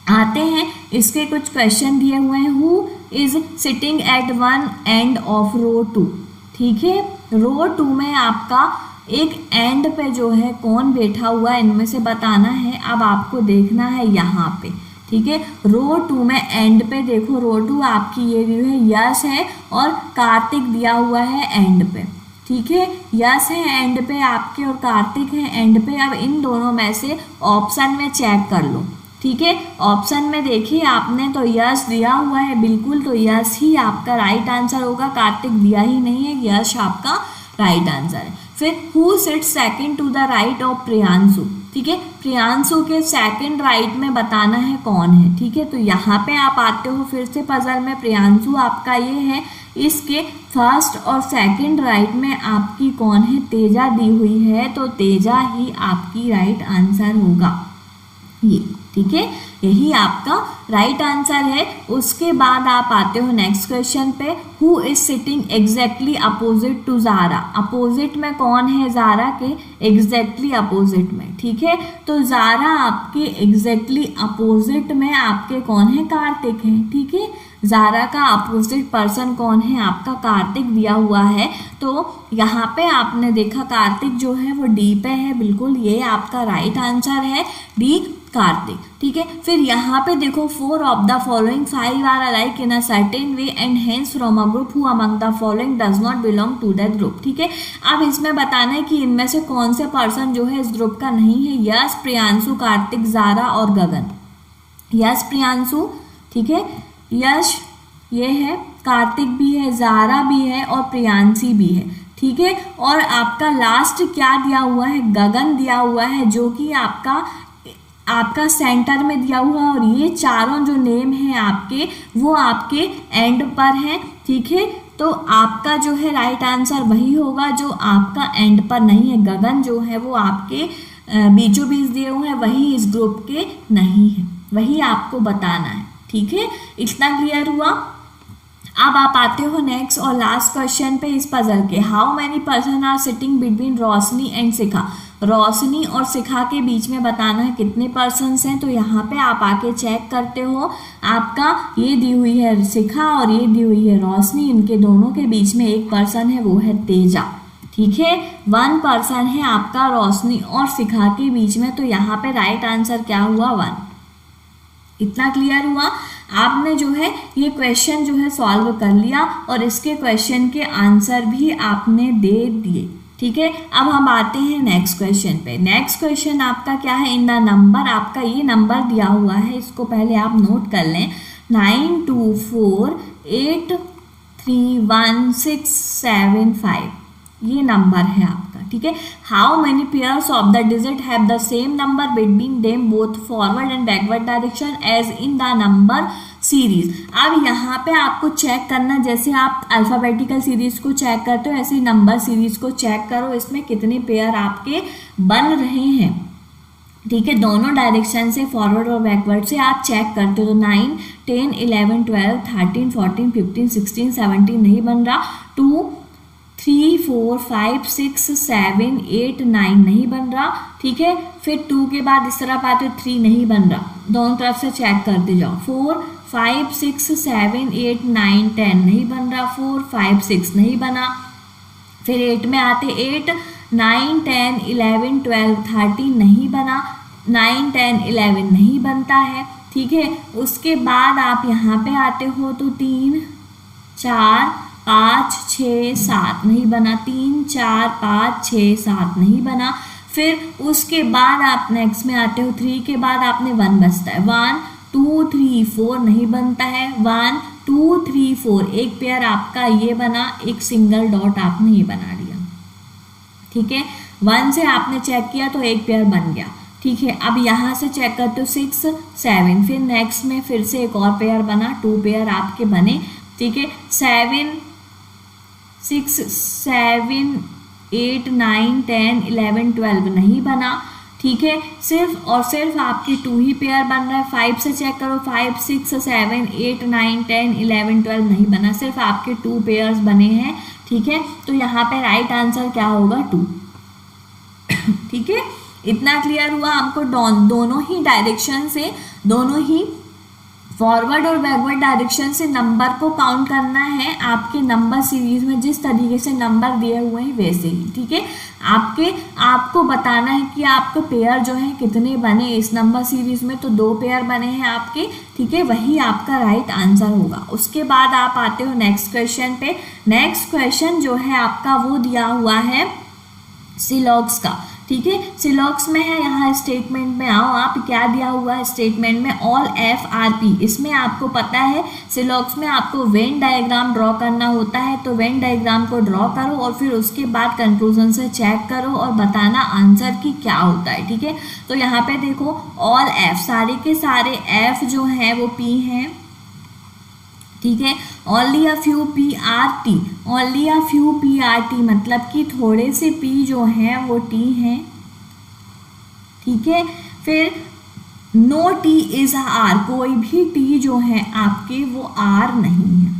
आते हैं इसके कुछ क्वेश्चन दिए हुए हैं। Who is sitting at one end of row 2, ठीक है। रो 2 में आपका एक एंड पे जो है कौन बैठा हुआ है इनमें से बताना है। अब आपको देखना है यहाँ पे, ठीक है। रो 2 में एंड पे देखो, रो 2 आपकी ये व्यू है, यश है और कार्तिक दिया हुआ है एंड पे, ठीक है। यश है एंड पे आपके और कार्तिक है एंड पे। अब इन दोनों में से ऑप्शन में चेक कर लो, ठीक है। ऑप्शन में देखिए आपने तो यश दिया हुआ है बिल्कुल, तो यश ही आपका राइट आंसर होगा, कार्तिक दिया ही नहीं है, यश आपका राइट आंसर है। फिर who sits second to the right of Priyanshu, ठीक है। प्रियांशु के सेकंड राइट में बताना है कौन है, ठीक है। तो यहाँ पे आप आते हो फिर से पजल में, प्रियांशु आपका ये है, इसके फर्स्ट और सेकंड राइट में आपकी कौन है, तेजा दी हुई है, तो तेजा ही आपकी राइट आंसर होगा ये, ठीक है। यही आपका राइट आंसर है। उसके बाद आप आते हो नेक्स्ट क्वेश्चन पे। Who is sitting exactly opposite to Zara, opposite में कौन है, जारा के एग्जैक्टली अपोजिट में, ठीक है। तो जारा आपके एग्जैक्टली अपोजिट में आपके कौन है, कार्तिक है, ठीक है। जारा का अपोजिट पर्सन कौन है, आपका कार्तिक दिया हुआ है। तो यहाँ पे आपने देखा कार्तिक जो है वो डी पे है, बिल्कुल ये आपका राइट आंसर है, डी कार्तिक, ठीक है। फिर यहाँ पे देखो 4 of the following 5 are alike in a certain way and hence from a group who among the following does not belong to that group, ठीक है। अब इसमें बताना है कि इनमें से कौन से पर्सन जो है इस ग्रुप का नहीं है। यश, प्रियांशु, कार्तिक, जारा और गगन। यश, प्रियांशु, ठीक है, यश ये है, कार्तिक भी है, जारा भी है और प्रियांशी भी है, ठीक है। और आपका लास्ट क्या दिया हुआ है, गगन दिया हुआ है, जो कि आपका सेंटर में दिया हुआ है, और ये चारों जो नेम हैं आपके वो आपके एंड पर हैं, ठीक है। तो आपका जो है राइट आंसर वही होगा जो आपका एंड पर नहीं है। गगन जो है वो आपके बीचों बीच दिए हुए हैं, वही इस ग्रुप के नहीं है, वही आपको बताना है, ठीक है। इतना क्लियर हुआ। अब आप आते हो नेक्स्ट और लास्ट क्वेश्चन पे इस पजल के। How many person are sitting between Roshni and Shikha, Roshni और शिखा के बीच में बताना है कितने पर्सन्स हैं। तो यहाँ पे आप आके चेक करते हो, आपका ये दी हुई है शिखा और ये दी हुई है रोशनी, इनके दोनों के बीच में एक पर्सन है, वो है तेजा, ठीक है। 1 पर्सन है आपका रोशनी और शिखा के बीच में, तो यहाँ पे राइट आंसर क्या हुआ, 1। इतना क्लियर हुआ। आपने जो है ये क्वेश्चन जो है सॉल्व कर लिया और इसके क्वेश्चन के आंसर भी आपने दे दिए, ठीक है। अब हम आते हैं नेक्स्ट क्वेश्चन पे। नेक्स्ट क्वेश्चन आपका क्या है, इन द नंबर, आपका ये नंबर दिया हुआ है, इसको पहले आप नोट कर लें, 92483167 ये नंबर है आपका, ठीक है। How many pairs of the digit have the same number between them both forward and backward direction as in the number series. अब यहाँ पे आपको चेक करना, जैसे आप अल्फाबेटिकल सीरीज को चेक करते हो ऐसे नंबर सीरीज को चेक करो, इसमें कितने पेयर आपके बन रहे हैं। ठीक है, दोनों डायरेक्शन से फॉरवर्ड और बैकवर्ड से आप चेक करते हो। तो 9, 10, 11, 12, 13, 14, 15, 16, 17 नहीं बन रहा। 2, 3, 4, 5, 6, 7, 8, 9 नहीं बन रहा। ठीक है, फिर 2 के बाद इस तरफ आते हो 3 नहीं बन रहा, दोनों तरफ से चेक करते जाओ। 4, 5, 6, 7, 8, 9, 10 नहीं बन रहा। 4, 5, 6 नहीं बना। फिर 8 में आते 8, 9, 10, 11, 12, 13 नहीं बना। 9, 10, 11 नहीं बनता है। ठीक है, उसके बाद आप यहाँ पे आते हो तो 3, 4, 5, 6, 7 नहीं बना। 3, 4, 5, 6, 7 नहीं बना। फिर उसके बाद आप नेक्स्ट में आते हो 3 के बाद आपने 1 बचता है। 1, 2, 3, 4 नहीं बनता है। 1, 2, 3, 4 एक पेयर आपका ये बना, एक सिंगल डॉट आपने ये बना लिया। ठीक है, 1 से आपने चेक किया तो एक पेयर बन गया। ठीक है, अब यहाँ से चेक करते हो 6, 7, फिर नेक्स्ट में फिर से एक और पेयर बना, 2 पेयर आपके बने। ठीक है, 7, 6, 7, 8, 9, 10, 11, 12 नहीं बना। ठीक है, सिर्फ और सिर्फ आपके 2 ही पेयर बन रहा है। 5 से चेक करो, 5, 6, 7, 8, 9, 10, 11, 12 नहीं बना, सिर्फ आपके 2 पेयर्स बने हैं। ठीक है, तो यहाँ पे राइट आंसर क्या होगा 2। ठीक है, इतना क्लियर हुआ। हमको दोनों ही डायरेक्शन से, दोनों ही फॉरवर्ड और बैकवर्ड डायरेक्शन से नंबर को काउंट करना है आपके नंबर सीरीज में, जिस तरीके से नंबर दिए हुए हैं वैसे ही। ठीक है, आपको बताना है कि आपके पेयर जो है कितने बने इस नंबर सीरीज में, तो 2 पेयर बने हैं आपके। ठीक है, वही आपका राइट आंसर होगा। उसके बाद आप आते हो नेक्स्ट क्वेश्चन पे। नेक्स्ट क्वेश्चन जो है आपका वो दिया हुआ है सिलॉक्स का। ठीक है, सिलॉक्स में है, यहाँ स्टेटमेंट में आओ आप, क्या दिया हुआ है स्टेटमेंट में, ऑल FRP। इसमें आपको पता है सिलॉक्स में आपको वेन डायग्राम ड्रॉ करना होता है, तो वेन डायग्राम को ड्रॉ करो और फिर उसके बाद कंक्लूजन से चेक करो और बताना आंसर की क्या होता है। ठीक है, तो यहाँ पे देखो ऑल F, सारे के सारे F जो हैं वो P हैं। ठीक है, only a few PRT, only a few PRT मतलब कि थोड़े से P जो हैं वो T हैं। ठीक है, फिर नो T इज R, कोई भी T जो है आपके वो R नहीं है।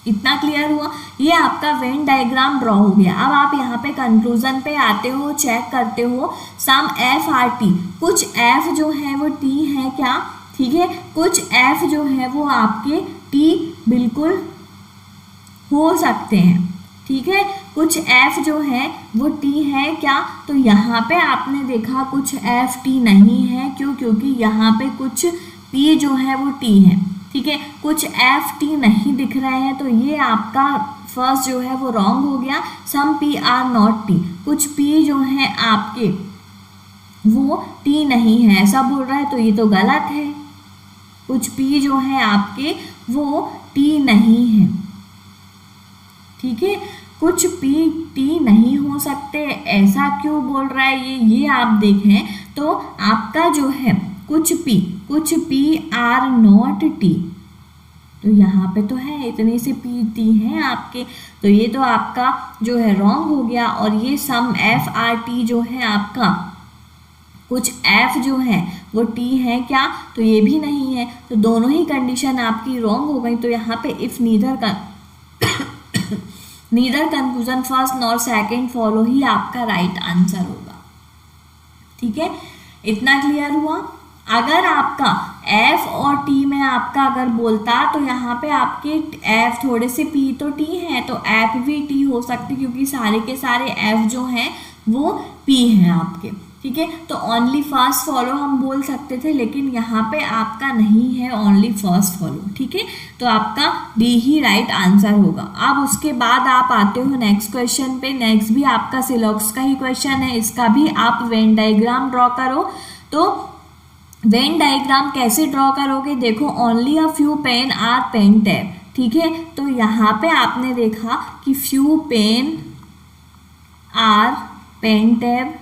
इतना क्लियर हुआ। ये आपका वेन डायग्राम ड्रॉ हो गया। अब आप यहाँ पे कंक्लूजन पे आते हो, चेक करते हो सम FRT, कुछ F जो है वो T है क्या। ठीक है, कुछ F जो है वो आपके T बिल्कुल हो सकते हैं। ठीक है, कुछ F जो है वो T है क्या, तो यहाँ पे आपने देखा कुछ F T नहीं है। क्यों, क्योंकि यहाँ पे कुछ P जो है वो T है। ठीक है, कुछ F T नहीं दिख रहे हैं, तो ये आपका फर्स्ट जो है वो रॉन्ग हो गया। सम P आर नॉट T, कुछ P जो है आपके वो T नहीं है ऐसा बोल रहा है, तो ये तो गलत है। कुछ P जो है आपके वो T नहीं है। ठीक है, कुछ P T नहीं हो सकते, ऐसा क्यों बोल रहा है ये आप देखें तो आपका जो है कुछ P आर नॉट T, तो यहाँ पे तो है इतने से P T हैं आपके, तो ये तो आपका जो है रॉन्ग हो गया। और ये सम FRT जो है आपका कुछ F जो है वो T है क्या, तो ये भी नहीं है, तो दोनों ही कंडीशन आपकी रॉन्ग हो गई। तो यहाँ पे if neither conclusion first nor second follow ही आपका राइट आंसर होगा। ठीक है, इतना क्लियर हुआ। अगर आपका F और T में आपका अगर बोलता तो यहाँ पे आपके F थोड़े से P तो T है, तो F भी T हो सकती, क्योंकि सारे के सारे F जो हैं वो P हैं आपके। ठीक है, तो ओनली फर्स्ट फॉलो हम बोल सकते थे, लेकिन यहाँ पे आपका नहीं है ओनली फर्स्ट फॉलो। ठीक है, तो आपका D ही राइट आंसर होगा। अब उसके बाद आप आते हो नेक्स्ट क्वेश्चन पे। नेक्स्ट भी आपका सिलॉक्स का ही क्वेश्चन है, इसका भी आप वेन डायग्राम ड्रॉ करो। तो वेन डायग्राम कैसे ड्रॉ करोगे, देखो only a few pen are pen tab. ठीक है, तो यहाँ पे आपने देखा कि few pen are pen tab,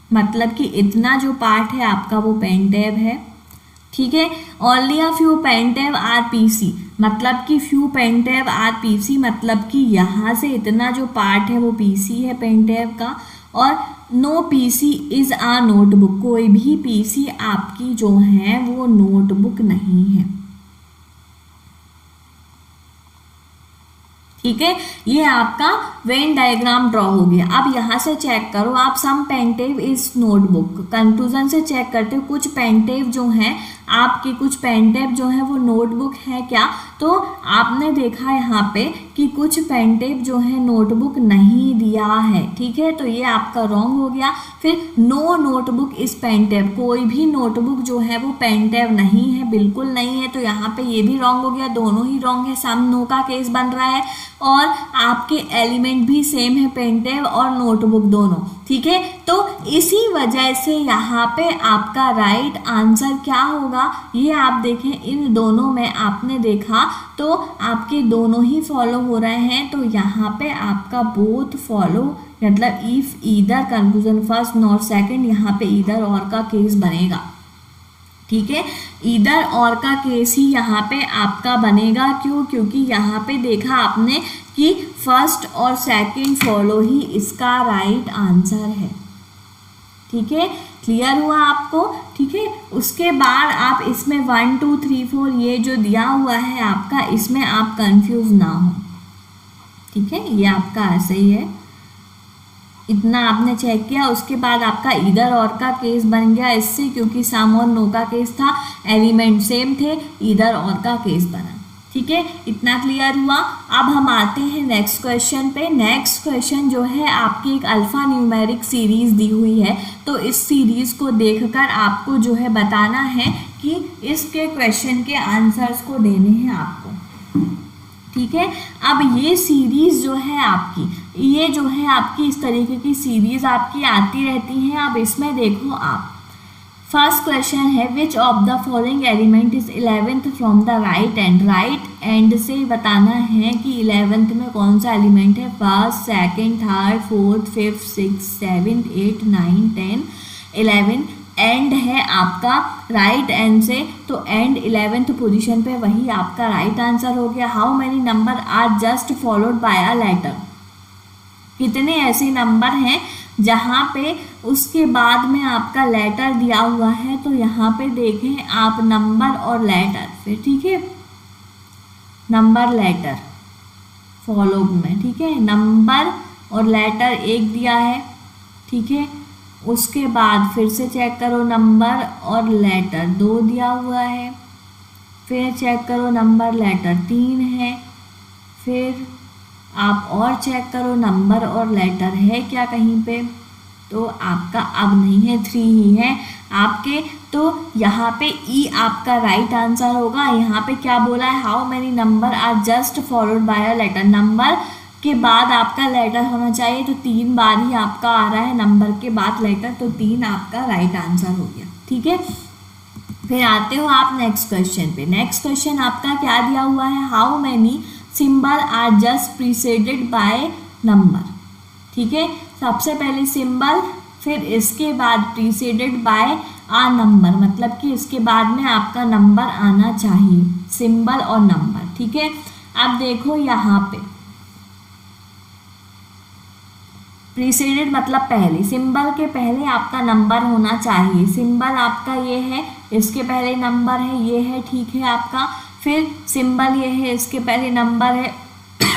मतलब कि इतना जो पार्ट है आपका वो पेन टैब है। ठीक है। ओनली अ फ्यू पेंटेव आर पीसी, मतलब कि फ्यू पेंटेव आर पीसी, मतलब कि यहाँ से इतना जो पार्ट है वो पीसी है पेंटेव का। और no PC is a notebook, कोई भी पीसी आपकी जो है वो नोटबुक नहीं है। ठीक है, ये आपका वेन डायग्राम ड्रॉ हो गया। अब यहाँ से चेक करो आप, सम पेंटेव इज नोटबुक, कंक्लूजन से चेक करते हो कुछ पेंटेव जो हैं आपके, कुछ पेंटेव जो है वो नोटबुक है क्या। तो आपने देखा यहाँ पे कि कुछ पेंटेव जो है नोटबुक नहीं दिया है। ठीक है, तो ये आपका रॉन्ग हो गया। फिर नो नोटबुक इज पेंटेव, कोई भी नोटबुक जो है वो पेंटेव नहीं है, बिल्कुल नहीं है। तो यहाँ पे ये भी रॉन्ग हो गया, दोनों ही रॉन्ग है। सम नो का केस बन रहा है और आपके एलिमेंट भी सेम है, पेंटेव और नोटबुक दोनों। ठीक है, तो इसी वजह से यहाँ पे आपका राइट आंसर क्या होगा, ये आप देखें इन दोनों में आपने देखा तो आपके दोनों ही फॉलो हो रहे हैं। तो यहाँ पे आपका बोथ फॉलो, मतलब if either conclusion first not second, यहाँ पे ईदर और का केस बनेगा। ठीक है, ईदर और का केस ही यहाँ पे आपका बनेगा। क्यों? क्योंकि यहाँ पे देखा आपने कि फर्स्ट और सेकंड फॉलो ही इसका राइट आंसर है। ठीक है, क्लियर हुआ आपको? ठीक है, उसके बाद आप इसमें 1 2 3 4 ये जो दिया हुआ है आपका, इसमें आप कंफ्यूज ना हो। ठीक है, ये आपका ऐसे ही है, इतना आपने चेक किया। उसके बाद आपका इधर और का केस बन गया इससे, क्योंकि सम और नो का केस था, एलिमेंट सेम थे, इधर और का केस बना। ठीक है, इतना क्लियर हुआ। अब हम आते हैं नेक्स्ट क्वेश्चन पे। नेक्स्ट क्वेश्चन जो है आपकी एक अल्फा न्यूमेरिक सीरीज दी हुई है, तो इस सीरीज को देखकर आपको जो है बताना है कि इसके क्वेश्चन के आंसर्स को देने हैं आपको। ठीक है, अब ये सीरीज जो है आपकी, ये जो है आपकी इस तरीके की सीरीज आपकी आती रहती हैं। अब इसमें देखो आप, फर्स्ट क्वेश्चन है विच of the following element is 11th from the right and. Right and से बताना है कि 11th में कौन सा एलिमेंट है। First, second, third, fourth, fifth, six, 7, 8, 9, 10, 11। And है आपका राइट एंड से, तो एंड 11th पोजीशन पे, वही आपका राइट आंसर हो गया। How many number are just followed by a letter, कितने ऐसे नंबर हैं जहाँ पे उसके बाद में आपका लेटर दिया हुआ है। तो यहाँ पे देखें आप नंबर और लेटर, फिर ठीक है नंबर लेटर फॉलो में। ठीक है, नंबर और लेटर एक दिया है। ठीक है, उसके बाद फिर से चेक करो, नंबर और लेटर 2 दिया हुआ है। फिर चेक करो नंबर लेटर 3 है। फिर आप और चेक करो नंबर और लेटर है क्या कहीं पे, तो आपका अब नहीं है, 3 ही है आपके। तो यहाँ पे ई आपका राइट आंसर होगा। यहाँ पे क्या बोला है, how many number are just followed by a letter, number के बाद आपका लेटर होना चाहिए, तो 3 बार ही आपका आ रहा है नंबर के बाद लेटर, तो 3 आपका राइट आंसर हो गया। ठीक है, फिर आते हो आप नेक्स्ट क्वेश्चन पे। नेक्स्ट क्वेश्चन आपका क्या दिया हुआ है, how many symbol are just preceded by number. ठीक है, सबसे पहले सिंबल, फिर इसके बाद प्रीसीडेड बाय आ नंबर, मतलब कि इसके बाद में आपका नंबर आना चाहिए, सिंबल और नंबर। ठीक है, अब देखो यहाँ पे प्रीसीडेड मतलब पहले, सिंबल के पहले आपका नंबर होना चाहिए। सिंबल आपका ये है, इसके पहले नंबर है, ये है। ठीक है आपका, फिर सिंबल ये है, इसके पहले नंबर है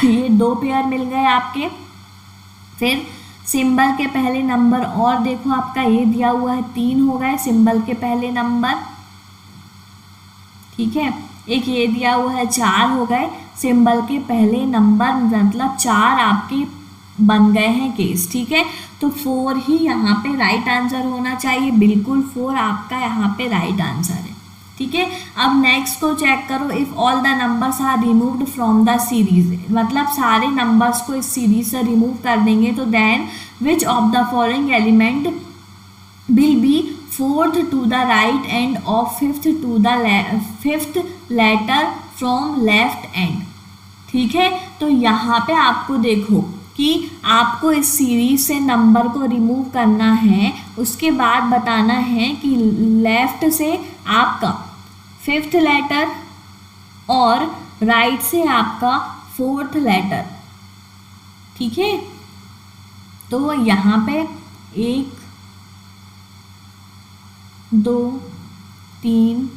ये 2 पेयर मिल गए आपके। फिर सिंबल के पहले नंबर और देखो आपका ये दिया हुआ है, 3 हो गए सिंबल के पहले नंबर। ठीक है, एक ये दिया हुआ है, 4 हो गए सिंबल के पहले नंबर, मतलब 4 आपके बन गए हैं केस। ठीक है, तो 4 ही यहाँ पे राइट आंसर होना चाहिए, बिल्कुल 4 आपका यहाँ पे राइट आंसर है। ठीक है, अब नेक्स्ट को चेक करो, if all the numbers are removed from the series, मतलब सारे नंबर्स को इस सीरीज से रिमूव कर देंगे, तो then which of the following element will be 4th to the right end of 5th to the 5th letter from left end. ठीक है, तो यहाँ पे आपको देखो कि आपको इस सीरीज से नंबर को रिमूव करना है, उसके बाद बताना है कि लेफ्ट से आपका 5th लेटर और राइट से आपका 4th लेटर, ठीक है। तो यहाँ पे 1 2 3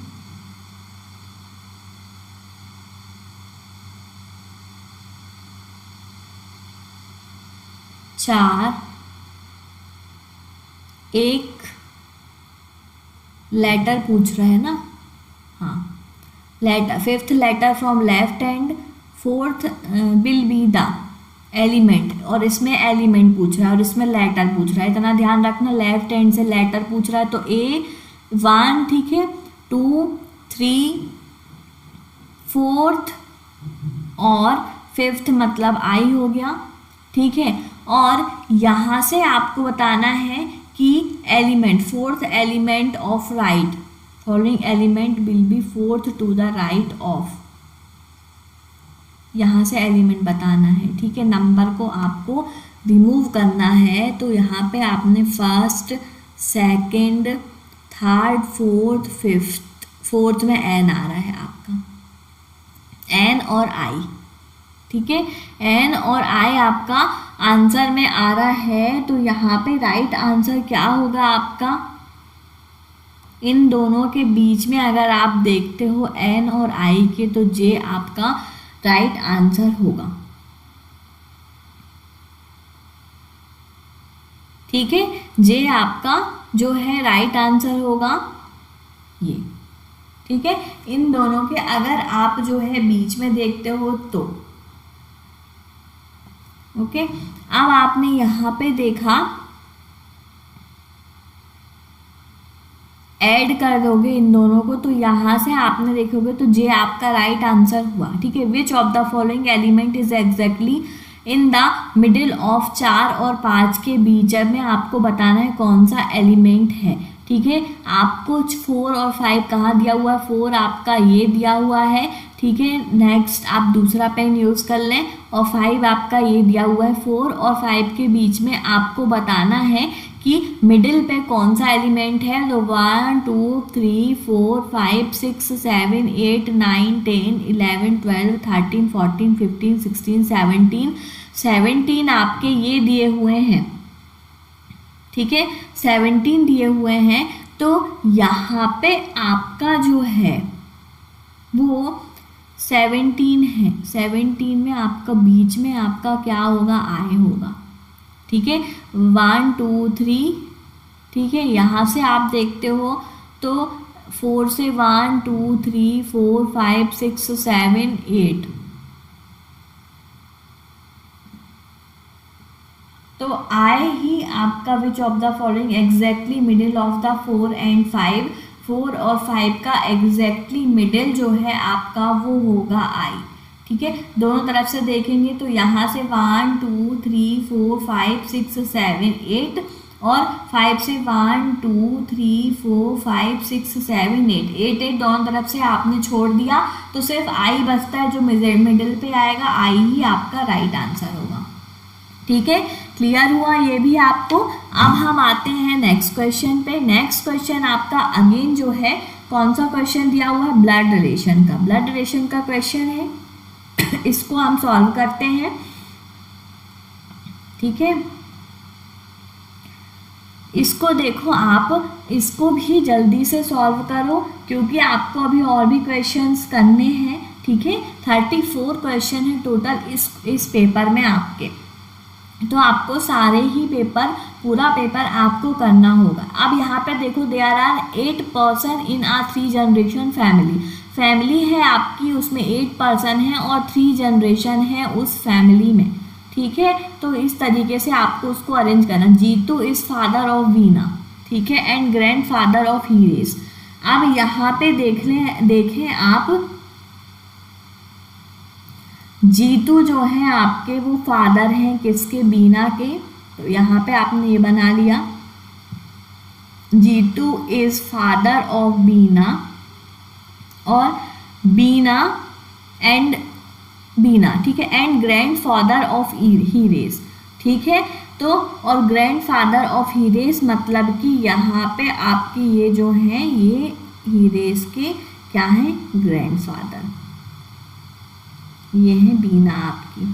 4, एक लेटर पूछ रहा है ना, हाँ letter, 5th letter from left hand, 4th will be the element, और इसमें एलिमेंट पूछ रहा है और इसमें लेटर पूछ रहा है। इतना ध्यान रखना, लेफ्ट हैंड से लेटर पूछ रहा है तो A1, ठीक है, 2 3 4th और 5th मतलब I हो गया, ठीक है। और यहाँ से आपको बताना है कि element, 4th element of right, following element will be 4th to the right of, यहाँ से एलिमेंट बताना है, ठीक है। नंबर को आपको रिमूव करना है, तो यहाँ पे आपने 1st 2nd 3rd 4th 5th, 4th में N आ रहा है आपका, N और I, ठीक है। N और I आपका आंसर में आ रहा है, तो यहाँ पे राइट आंसर क्या होगा आपका, इन दोनों के बीच में अगर आप देखते हो N और I के, तो J आपका राइट आंसर होगा, ठीक है। J आपका जो है राइट आंसर होगा ये, ठीक है। इन दोनों के अगर आप जो है बीच में देखते हो तो ओके। अब आपने यहाँ पे देखा, ऐड कर दोगे इन दोनों को, तो यहाँ से आपने देखोगे तो जे आपका राइट आंसर हुआ, ठीक है। विच of the following element is exactly in the middle of 4 और 5 के बीच में आपको बताना है कौन सा एलिमेंट है, ठीक है। आपको 4 और 5 कहाँ दिया हुआ है, 4 आपका ये दिया हुआ है, ठीक है। नेक्स्ट आप दूसरा पेन यूज कर लें, और 5 आपका ये दिया हुआ है। 4 और 5 के बीच में आपको बताना है कि मिडिल पे कौन सा एलिमेंट है, तो 1 2 3 4 5 6 7 8 9 10 11 12 13 14 15 16 17 17 आपके ये दिए हुए हैं, ठीक है, 17 दिए हुए हैं। तो यहाँ पे आपका जो है वो 17 है, 17 में आपका बीच में आपका क्या होगा, I होगा, ठीक है। 1 2 3, ठीक है। यहाँ से आप देखते हो तो 4 से 1 2 3 4 5 6 7 8, तो I ही आपका विच of the following exactly middle of the 4 and 5, 4 और 5 का एग्जैक्टली मिडिल जो है आपका वो होगा I, ठीक है। दोनों तरफ से देखेंगे तो यहाँ से 1 2 3 4 5 6 7 8 और 5 से 1 2 3 4 5 6 7 8 8 दोनों तरफ से आपने छोड़ दिया, तो सिर्फ I बचता है जो मिडिल पे आएगा, I ही आपका राइट आंसर होगा, ठीक है। क्लियर हुआ ये भी आपको। अब हम आते हैं नेक्स्ट क्वेश्चन पे। नेक्स्ट क्वेश्चन आपका अगेन जो है कौन सा क्वेश्चन दिया हुआ है, ब्लड रिलेशन का, ब्लड रिलेशन का क्वेश्चन है। इसको हम सॉल्व करते हैं, ठीक है। इसको देखो आप, इसको भी जल्दी से सॉल्व करो क्योंकि आपको अभी और भी क्वेश्चंस करने हैं, ठीक है। 34 क्वेश्चन है टोटल इस पेपर में आपके, तो आपको सारे ही पेपर, पूरा पेपर आपको करना होगा। अब यहाँ पे देखो, there are 8 person in a 3 generation family, family है आपकी, उसमें 8 पर्सन है और 3 जनरेशन है उस फैमिली में, ठीक है। तो इस तरीके से आपको उसको अरेंज करना। Jitu is father of Veena, ठीक है, एंड ग्रैंड फादर ऑफ हीरेस। अब यहाँ पे देखें आप, जीतू जो है आपके वो फादर हैं किसके, बीना के, तो यहाँ पे आपने ये बना लिया, जीतू इज फादर ऑफ बीना, और बीना एंड बीना, ठीक है, एंड ग्रैंड फादर ऑफ हीरेस, ठीक है। तो और ग्रैंड फादर ऑफ हीरेस मतलब कि यहाँ पे आपकी ये जो है ये हीरेस के क्या है, ग्रैंडफादर। ये है बीना आपकी,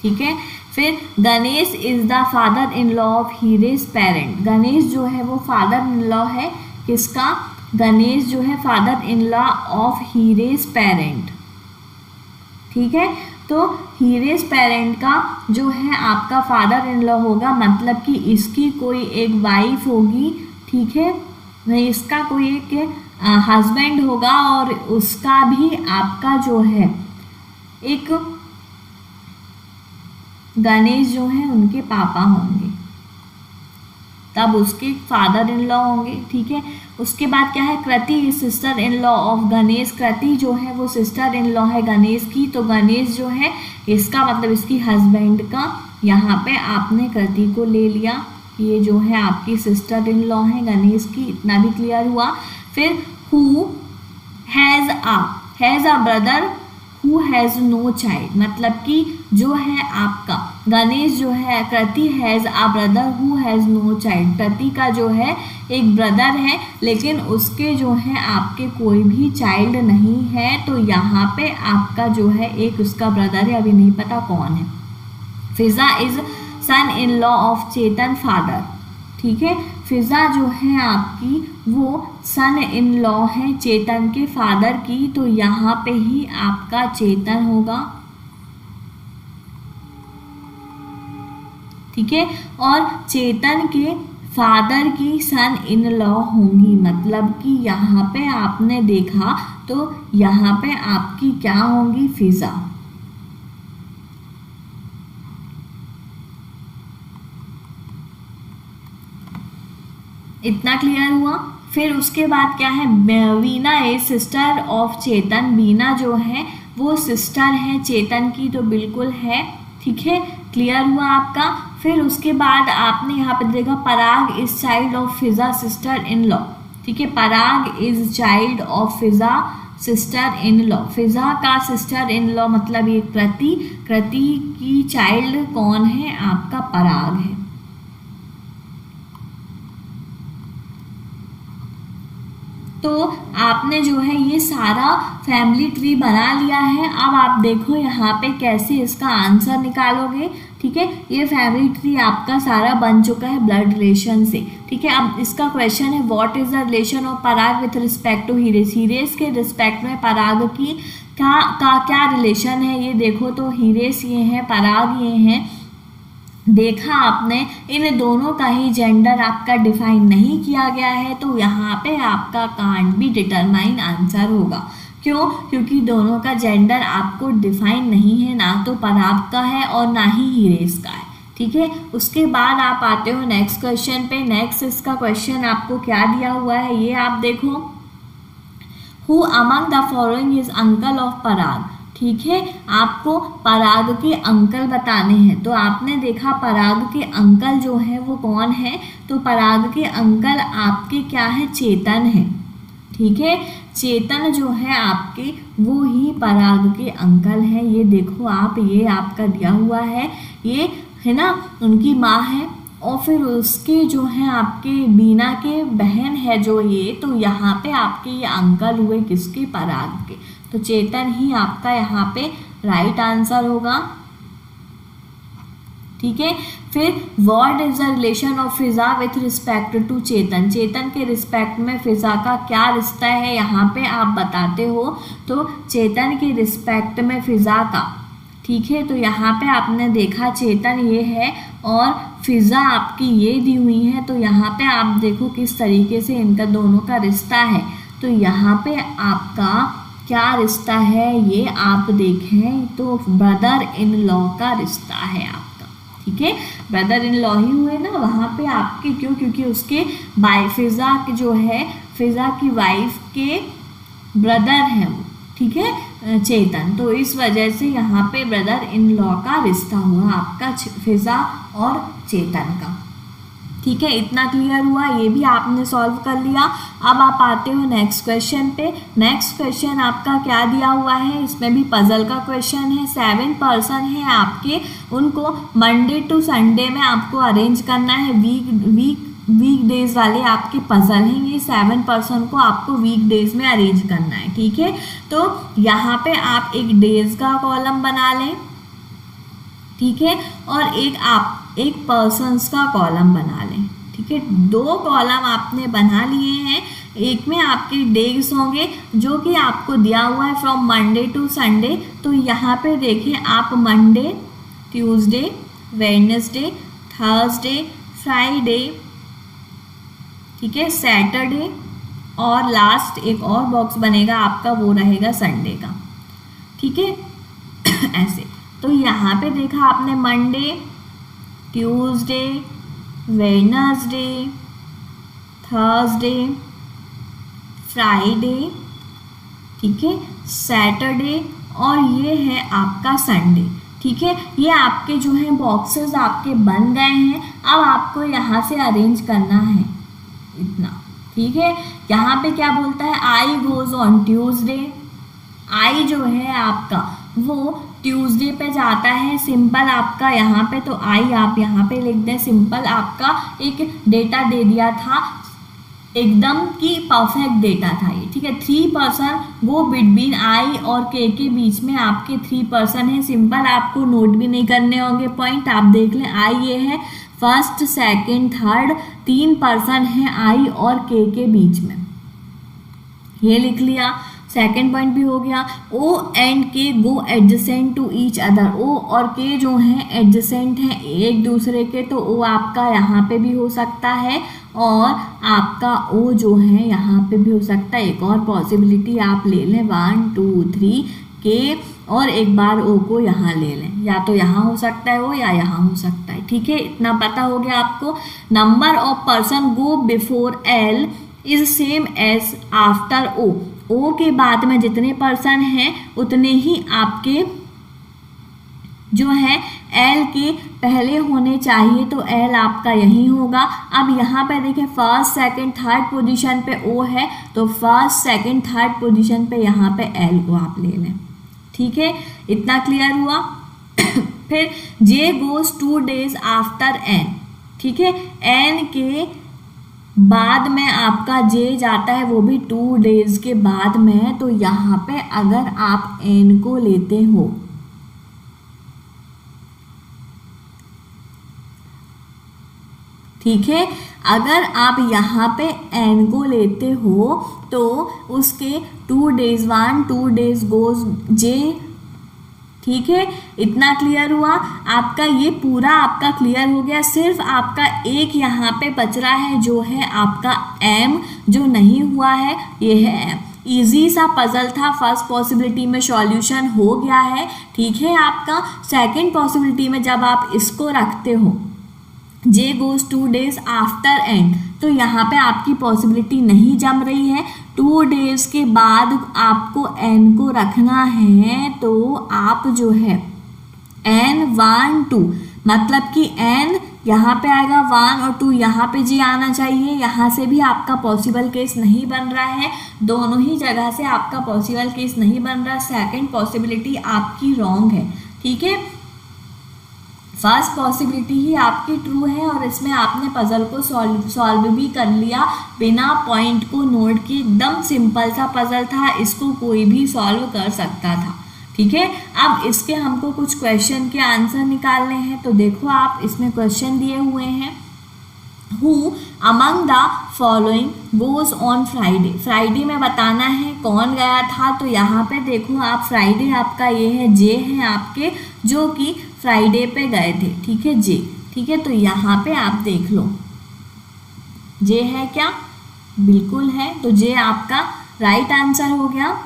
ठीक है। फिर Ganesh is the father in law of Hiresh parent. Ganesh जो है वो फादर इन लॉ है किसका, गणेश जो है father in law of Hiresh parent, ठीक है। तो हीरेस पेरेंट का जो है आपका फादर इन लॉ होगा, मतलब कि इसकी कोई एक वाइफ होगी, ठीक है, इसका कोई एक हस्बैंड होगा और उसका भी आपका जो है एक गणेश जो है उनके पापा होंगे, तब उसके फादर इन लॉ होंगे, ठीक है। उसके बाद क्या है, Kriti is sister in law of Ganesh. Kriti जो है वो सिस्टर इन लॉ है गणेश की, तो गणेश जो है इसका मतलब इसकी हस्बैंड का, यहाँ पे आपने कृति को ले लिया, ये जो है आपकी सिस्टर इन लॉ है गणेश की, इतना भी क्लियर हुआ। फिर who has a brother who has no child, मतलब कि जो है आपका गणेश जो है, Kriti has a brother who has no child, Kriti का जो है एक ब्रदर है लेकिन उसके जो है आपके कोई भी चाइल्ड नहीं है, तो यहाँ पे आपका जो है एक उसका ब्रदर है, अभी नहीं पता कौन है। Fiza is son in law of Chetan father, ठीक है। फिजा जो है आपकी वो सन इन लॉ है चेतन के फादर की, तो यहाँ पे ही आपका चेतन होगा, ठीक है। और चेतन के फादर की सन इन लॉ होंगी, मतलब कि यहाँ पे आपने देखा तो यहाँ पे आपकी क्या होंगी, फिजा, इतना क्लियर हुआ। फिर उसके बाद क्या है, वीना ए सिस्टर ऑफ चेतन, बीना जो है वो सिस्टर है चेतन की, तो बिल्कुल है, ठीक है, क्लियर हुआ आपका। फिर उसके बाद आपने यहाँ पे देखा Parag is child of Fiza sister in law, ठीक है, Parag is child of Fiza sister in law, Fiza का सिस्टर इन लॉ मतलब ये कृति, कृति की चाइल्ड कौन है, आपका पराग है। तो आपने जो है ये सारा फैमिली ट्री बना लिया है। अब आप देखो यहाँ पे कैसे इसका आंसर निकालोगे, ठीक है। ये फैमिली ट्री आपका सारा बन चुका है ब्लड रिलेशन से, ठीक है। अब इसका क्वेश्चन है what is the relation of Parag with respect to Hiresh, Hiresh के रिस्पेक्ट में पराग की क्या रिलेशन है, ये देखो तो हीरेस ये है, पराग ये है। देखा आपने इन दोनों का ही जेंडर आपका डिफाइन नहीं किया गया है, तो यहाँ पे आपका कांट बी डिटरमाइन आंसर होगा। क्यों, क्योंकि दोनों का जेंडर आपको डिफाइन नहीं है, ना तो पराग का है और ना ही हीरेस का है, ठीक है। उसके बाद आप आते हो नेक्स्ट क्वेश्चन पे। नेक्स्ट इसका क्वेश्चन आपको क्या दिया हुआ है ये आप देखो, who among the following is uncle of Parag, ठीक है। आपको पराग के अंकल बताने हैं, तो आपने देखा पराग के अंकल जो है वो कौन है, तो पराग के अंकल आपके क्या है, चेतन है, ठीक है। चेतन जो है आपके वो ही पराग के अंकल है, ये देखो आप, ये आपका दिया हुआ है, ये है ना उनकी माँ है, और फिर उसके जो है आपके बीना के बहन है जो ये, तो यहाँ पे आपके ये अंकल हुए किसके, पराग के, तो चेतन ही आपका यहाँ पे राइट आंसर होगा, ठीक है। फिर what is the relation of Fiza with respect to Chetan, Chetan के रिस्पेक्ट में फिजा का क्या रिश्ता है यहाँ पे आप बताते हो, तो चेतन के रिस्पेक्ट में फिजा का, ठीक है। तो यहाँ पे आपने देखा चेतन ये है और फिजा आपकी ये दी हुई है, तो यहाँ पे आप देखो किस तरीके से इनका दोनों का रिश्ता है, तो यहाँ पे आपका क्या रिश्ता है ये आप देखें तो ब्रदर इन लॉ का रिश्ता है आपका, ठीक है। ब्रदर इन लॉ ही हुए ना वहाँ पे आपके, क्यों, क्योंकि उसके फिजा जो है फिजा की वाइफ के ब्रदर हैं वो, ठीक है, चेतन, तो इस वजह से यहाँ पे ब्रदर इन लॉ का रिश्ता हुआ आपका फिजा और चेतन का, ठीक है। इतना क्लियर हुआ, ये भी आपने सॉल्व कर लिया। अब आप आते हो नेक्स्ट क्वेश्चन पे। नेक्स्ट क्वेश्चन आपका क्या दिया हुआ है, इसमें भी पजल का क्वेश्चन है। 7 पर्सन है आपके, उनको मंडे टू संडे में आपको अरेंज करना है, वीक वीक डेज वाले आपके पजल हैं। ये 7 पर्सन को आपको वीक डेज में अरेंज करना है, ठीक है। तो यहाँ पे आप एक डेज का कॉलम बना लें, ठीक है, और एक पर्सन्स का कॉलम बना लें, ठीक है। 2 कॉलम आपने बना लिए हैं। एक में आपके डेज होंगे जो कि आपको दिया हुआ है फ्रॉम मंडे टू संडे। तो यहाँ पे देखिए आप Monday, Tuesday, Wednesday, Thursday, Friday, ठीक है, सैटरडे, और लास्ट एक और बॉक्स बनेगा आपका, वो रहेगा संडे का, ठीक है। ऐसे तो यहाँ पे देखा आपने Monday, Tuesday, Wednesday, Thursday, Friday, ठीक है, सैटरडे, और ये है आपका संडे, ठीक है। ये आपके जो है बॉक्सेस आपके बन गए हैं। अब आपको यहाँ से अरेंज करना है इतना, ठीक है। यहाँ पे क्या बोलता है, आई गोज ऑन ट्यूसडे। आई जो है आपका वो ट्यूसडे पे जाता है, सिंपल आपका यहाँ पे, तो आई आप यहाँ पे लिख दें। सिंपल आपका एक डेटा दे दिया था, एकदम की परफेक्ट डेटा था ये, ठीक है। 3 पर्सन वो बिटवीन आई और के बीच में आपके 3 पर्सन है। सिंपल आपको नोट भी नहीं करने होंगे पॉइंट, आप देख लें। आई ये है फर्स्ट, सेकंड, थर्ड, 3 पर्सन है आई और के बीच में, ये लिख लिया। सेकेंड पॉइंट भी हो गया। ओ एंड के गो एडजेसेंट टू ईच अदर। ओ और के जो हैं एडजेसेंट हैं एक दूसरे के, तो ओ आपका यहाँ पे भी हो सकता है और आपका ओ जो है यहाँ पे भी हो सकता है। एक और पॉसिबिलिटी आप ले लें, 1 2 3 के, और एक बार ओ को यहाँ ले लें, या तो यहाँ हो सकता है ओ या यहाँ हो सकता है, ठीक है। इतना पता हो गया आपको। Number of person go before L is same as after O. O के बाद में जितने पर्सन हैं उतने ही आपके जो है एल के पहले होने चाहिए, तो एल आपका यही होगा। अब यहाँ पे देखें फर्स्ट, सेकंड, थर्ड पोजीशन पे ओ है, तो फर्स्ट, सेकंड, थर्ड पोजीशन पे यहाँ पे एल को आप ले लें, ठीक है। इतना क्लियर हुआ। फिर जे गोज 2 days आफ्टर एन, ठीक है। एन के बाद में आपका जे जाता है, वो भी 2 days के बाद में। तो यहाँ पे अगर आप एन को लेते हो, ठीक है, अगर आप यहाँ पे एन को लेते हो तो उसके 2 days 1 2 days गोज जे, ठीक है। इतना क्लियर हुआ आपका, ये पूरा आपका क्लियर हो गया। सिर्फ आपका एक यहाँ पे बच रहा है जो है आपका एम, जो नहीं हुआ है ये है एम। इजी सा पजल था, फर्स्ट पॉसिबिलिटी में सॉल्यूशन हो गया है, ठीक है। आपका सेकंड पॉसिबिलिटी में जब आप इसको रखते हो जे गोज 2 days आफ्टर एंड, तो यहाँ पे आपकी पॉसिबिलिटी नहीं जम रही है। 2 days के बाद आपको एन को रखना है, तो आप जो है एन 1 2, मतलब कि एन यहाँ पे आएगा 1 और 2 यहाँ पे जी आना चाहिए। यहाँ से भी आपका पॉसिबल केस नहीं बन रहा है, दोनों ही जगह से आपका पॉसिबल केस नहीं बन रहा। सेकंड पॉसिबिलिटी आपकी रॉन्ग है, ठीक है। फर्स्ट पॉसिबिलिटी ही आपकी ट्रू है और इसमें आपने पजल को सॉल्व भी कर लिया बिना पॉइंट को नोट किए। एकदम सिंपल सा पजल था, इसको कोई भी सॉल्व कर सकता था, ठीक है। अब इसके हमको कुछ क्वेश्चन के आंसर निकालने हैं। तो देखो आप इसमें क्वेश्चन दिए हुए हैं, who among the following goes on Friday. Friday में बताना है कौन गया था। तो यहाँ पे देखो आप, फ्राइडे आपका ये है, जे हैं आपके जो कि फ्राइडे पे गए थे, ठीक है, जे, ठीक है। तो यहाँ पे आप देख लो, जे है क्या, बिल्कुल है, तो जे आपका राइट आंसर हो गया,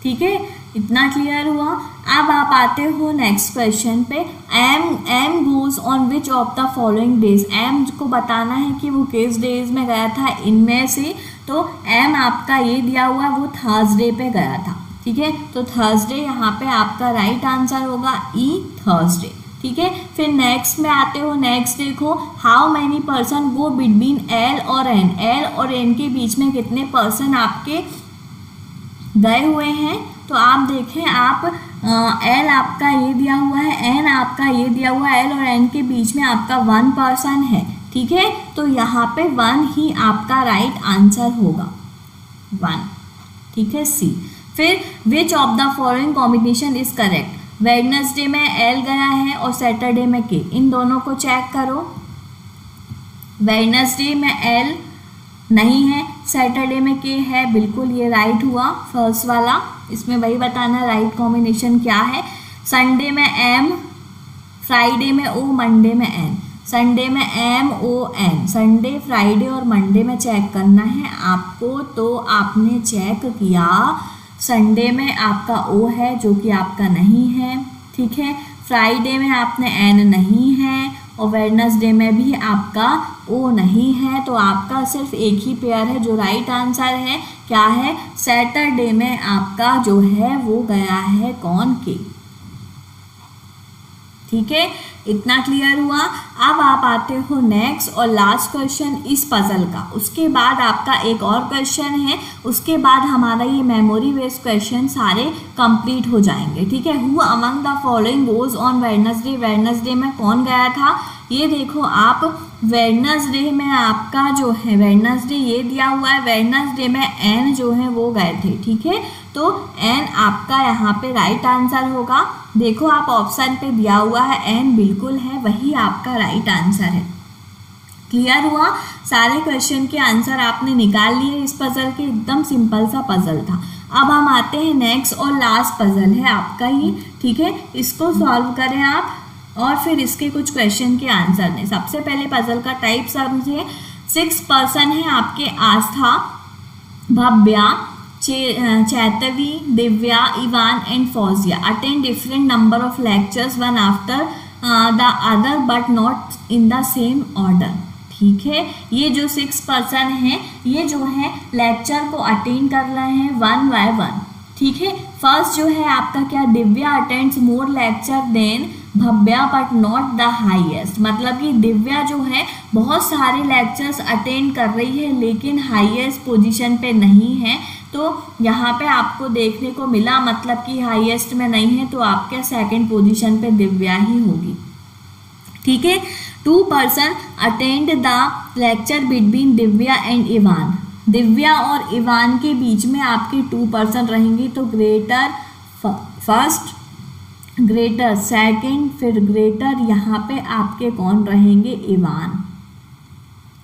ठीक है। इतना क्लियर हुआ। अब आप आते हो नेक्स्ट क्वेश्चन पे, M goes on which of the following days. M को बताना है कि वो किस डेज में गया था इनमें से। तो एम आपका ये दिया हुआ है, वो थर्सडे पे गया था, ठीक है। तो थर्सडे यहाँ पे आपका राइट आंसर होगा, ई थर्सडे, ठीक है। फिर नेक्स्ट में आते हो, नेक्स्ट देखो, how many person go between L और एन। एल और एन के बीच में कितने पर्सन आपके गए हुए हैं। तो आप देखें, आप एल आपका ये दिया हुआ है, एन आपका ये दिया हुआ है, एल और एन के बीच में आपका 1 पर्सन है, ठीक है, तो यहाँ पे 1 ही आपका राइट आंसर होगा, 1, ठीक है, सी। फिर विच of the following combination is correct, Wednesday में एल गया है और सैटरडे में के, इन दोनों को चेक करो। वेडनेसडे में एल नहीं है, सैटरडे में के है, बिल्कुल ये राइट हुआ फर्स्ट वाला, इसमें वही बताना राइट कॉम्बिनेशन क्या है। संडे में एम, फ्राइडे में ओ, मंडे में एन, संडे में M O N, Sunday Friday और मंडे में चेक करना है आपको, तो आपने चेक किया संडे में आपका ओ है जो कि आपका नहीं है, ठीक है, फ्राइडे में आपने एन नहीं है और वेडनेसडे में भी आपका ओ नहीं है, तो आपका सिर्फ एक ही पेयर है जो राइट आंसर है, क्या है, सैटरडे में आपका जो है वो गया है कौन, के, ठीक है, इतना क्लियर हुआ। अब आप आते हो नेक्स्ट और लास्ट क्वेश्चन इस पजल का, उसके बाद आपका एक और क्वेश्चन है, उसके बाद हमारा ये मेमोरी बेस्ड क्वेश्चन सारे कंप्लीट हो जाएंगे, ठीक है। Who among the following goes on Wednesday, Wednesday में कौन गया था, ये देखो आप, वेडनेसडे में आपका जो है, वेडनेसडे ये दिया हुआ है, वेडनेसडे में एन जो है वो गए थे, ठीक है, तो एन आपका यहाँ पे राइट आंसर होगा। देखो आप ऑप्शन पे दिया हुआ है एन, बिल्कुल है, वही आपका राइट आंसर है। क्लियर हुआ, सारे क्वेश्चन के आंसर आपने निकाल लिए इस पजल के, एकदम सिंपल सा पजल था। अब हम आते हैं नेक्स्ट और लास्ट पजल है आपका ये, ठीक है, इसको सॉल्व करें आप और फिर इसके कुछ क्वेश्चन के आंसर दें। सबसे पहले पजल का टाइप समझे, 6 पर्सन है आपके, Astha, Bhavya, Chaitvi, Divya, Ivaan and Fauzia, attend different number of lectures one after the other but not in the same order, ठीक है। ये जो 6 पर्सन हैं ये जो है लेक्चर को अटेंड कर रहे हैं 1 by 1, ठीक है। फर्स्ट जो है आपका क्या, Divya attends more lecture than Bhavya but not the highest, मतलब कि दिव्या जो है बहुत सारे लेक्चर्स अटेंड कर रही है लेकिन हाईएस्ट पोजीशन पे नहीं है, तो यहाँ पे आपको देखने को मिला, मतलब कि हाईएस्ट में नहीं है, तो आपके सेकंड पोजीशन पे दिव्या ही होगी, ठीक है। 2 person attend the lecture between Divya and Ivan, Divya और इवान के बीच में आपके 2 पर्सन रहेंगी, तो ग्रेटर फर्स्ट, ग्रेटर सेकंड, फिर ग्रेटर यहाँ पे आपके कौन रहेंगे, इवान।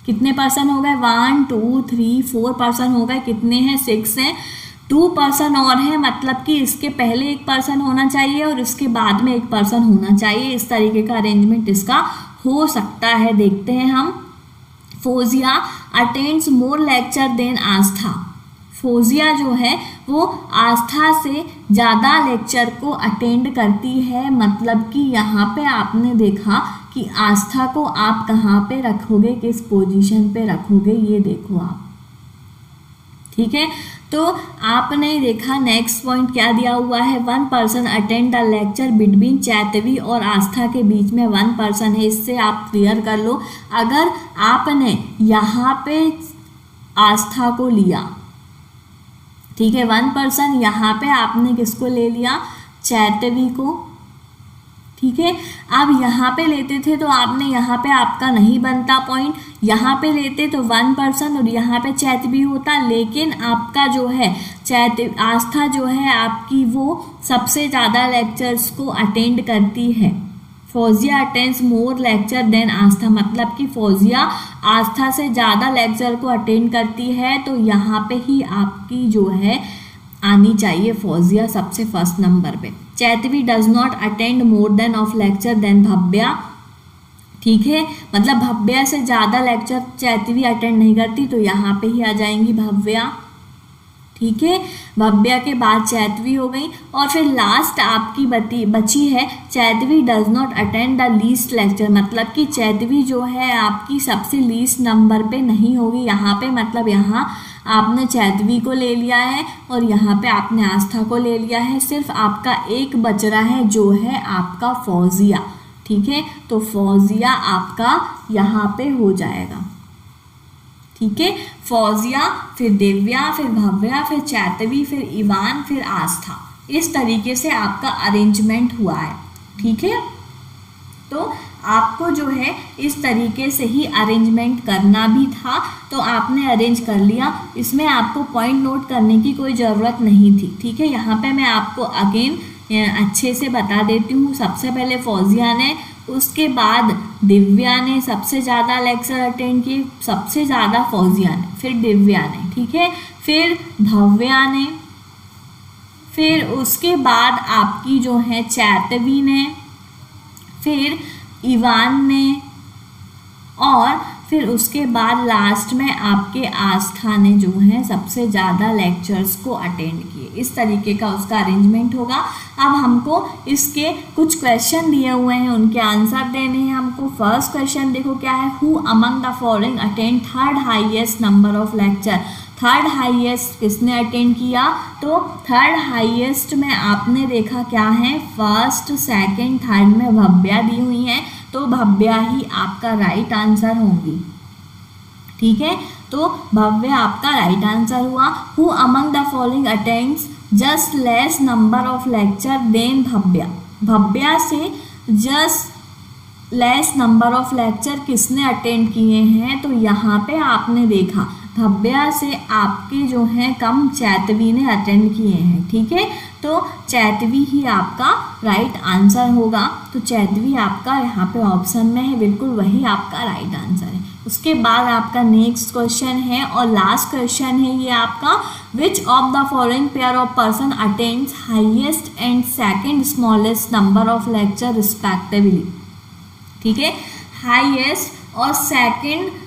कितने पर्सन हो गए, 1 2 3 4 पर्सन हो गए, कितने हैं, 6 हैं, 2 पर्सन और हैं, मतलब कि इसके पहले एक पर्सन होना चाहिए और इसके बाद में एक पर्सन होना चाहिए, इस तरीके का अरेंजमेंट इसका हो सकता है। देखते हैं हम, Fauzia attends more lecture then आस्था, फौजिया जो है वो आस्था से ज़्यादा लेक्चर को अटेंड करती है, मतलब कि यहाँ पे आपने देखा कि आस्था को आप कहाँ पे रखोगे, किस पोजीशन पे रखोगे, ये देखो आप, ठीक है। तो आपने देखा नेक्स्ट पॉइंट क्या दिया हुआ है, 1 person attend the lecture between Chaitvi और आस्था के बीच में 1 पर्सन है, इससे आप क्लियर कर लो। अगर आपने यहाँ पे आस्था को लिया, ठीक है, 1 पर्सन, यहाँ पे आपने किसको ले लिया, चैतवी को, ठीक है। अब यहाँ पे लेते थे तो आपने यहाँ पे आपका नहीं बनता पॉइंट, यहाँ पे लेते तो 1 पर्सन और यहाँ पे चैतवी होता, लेकिन आपका जो है आस्था जो है आपकी वो सबसे ज़्यादा लेक्चर्स को अटेंड करती है। Fauzia attends more lecture then आस्था, मतलब कि फौजिया आस्था से ज़्यादा लेक्चर को अटेंड करती है, तो यहाँ पे ही आपकी जो है आनी चाहिए फौजिया सबसे फर्स्ट नंबर पे। Chaitvi does not attend more than of lecture than Bhavya, ठीक है, मतलब भव्या से ज़्यादा लेक्चर चैतवी अटेंड नहीं करती, तो यहाँ पे ही आ जाएंगी भव्या, ठीक है। भव्या के बाद चैतवी हो गई और फिर लास्ट आपकी बची है Chaitvi does not attend the least lecture, मतलब कि चैतवी जो है आपकी सबसे लीस्ट नंबर पे नहीं होगी यहाँ पे, मतलब यहाँ आपने चैतवी को ले लिया है और यहाँ पे आपने आस्था को ले लिया है, सिर्फ आपका एक बच रहा है जो है आपका फौजिया, ठीक है। तो फौजिया आपका यहाँ पे हो जाएगा, ठीक है, फौजिया, फिर दिव्या, फिर भव्या, फिर चैतवी, फिर इवान, फिर आस्था, इस तरीके से आपका अरेंजमेंट हुआ है, ठीक है। तो आपको जो है इस तरीके से ही अरेंजमेंट करना भी था, तो आपने अरेंज कर लिया। इसमें आपको पॉइंट नोट करने की कोई ज़रूरत नहीं थी, ठीक है। यहाँ पे मैं आपको अगेन अच्छे से बता देती हूँ। सबसे पहले फौजिया ने, उसके बाद दिव्या ने सबसे ज़्यादा लेक्चर अटेंड किए, सबसे ज़्यादा फौजिया ने, फिर दिव्या ने, ठीक है, फिर भव्या ने, फिर उसके बाद आपकी जो है चैतवी ने, फिर इवान ने, और फिर उसके बाद लास्ट में आपके आस्था ने जो है सबसे ज़्यादा लेक्चर्स को अटेंड किए। इस तरीके का उसका अरेंजमेंट होगा। अब हमको इसके कुछ क्वेश्चन दिए हुए हैं, उनके आंसर देने हैं हमको। फर्स्ट क्वेश्चन देखो क्या है, who among the following attend third highest number of lecture. Third highest किसने अटेंड किया, तो थर्ड हाईएस्ट में आपने देखा क्या है, फर्स्ट सेकंड थर्ड में भव्या दी हुई है, तो भव्या ही आपका राइट आंसर होंगी, ठीक है। तो भव्या आपका राइट आंसर हुआ। Who among the following attends just less number of lecture than Bhavya. Bhavya से just less number of lecture किसने अटेंड किए हैं, तो यहाँ पे आपने देखा भव्या से आपके जो हैं कम चैतवी ने अटेंड किए हैं, ठीक है। तो चैतवी ही आपका राइट आंसर होगा। तो चैतवी आपका यहाँ पे ऑप्शन में है, बिल्कुल वही आपका राइट आंसर है। उसके बाद आपका नेक्स्ट क्वेश्चन है और लास्ट क्वेश्चन है ये आपका, विच of the following pair of person attends highest and second smallest number of lecture respectively, ठीक है। हाईएस्ट और second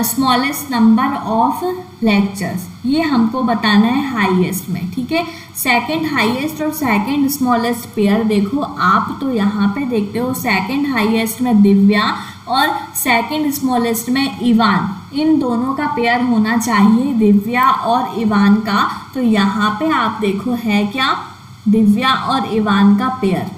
smallest number of lectures, ये हमको बताना है हाईएस्ट में, ठीक है। सेकंड हाईएस्ट और सेकंड स्मॉलेस्ट पेयर देखो आप, तो यहाँ पे देखते हो सेकंड हाईएस्ट में दिव्या और सेकंड स्मॉलेस्ट में इवान, इन दोनों का पेयर होना चाहिए, दिव्या और इवान का। तो यहाँ पे आप देखो है क्या, दिव्या और इवान का पेयर।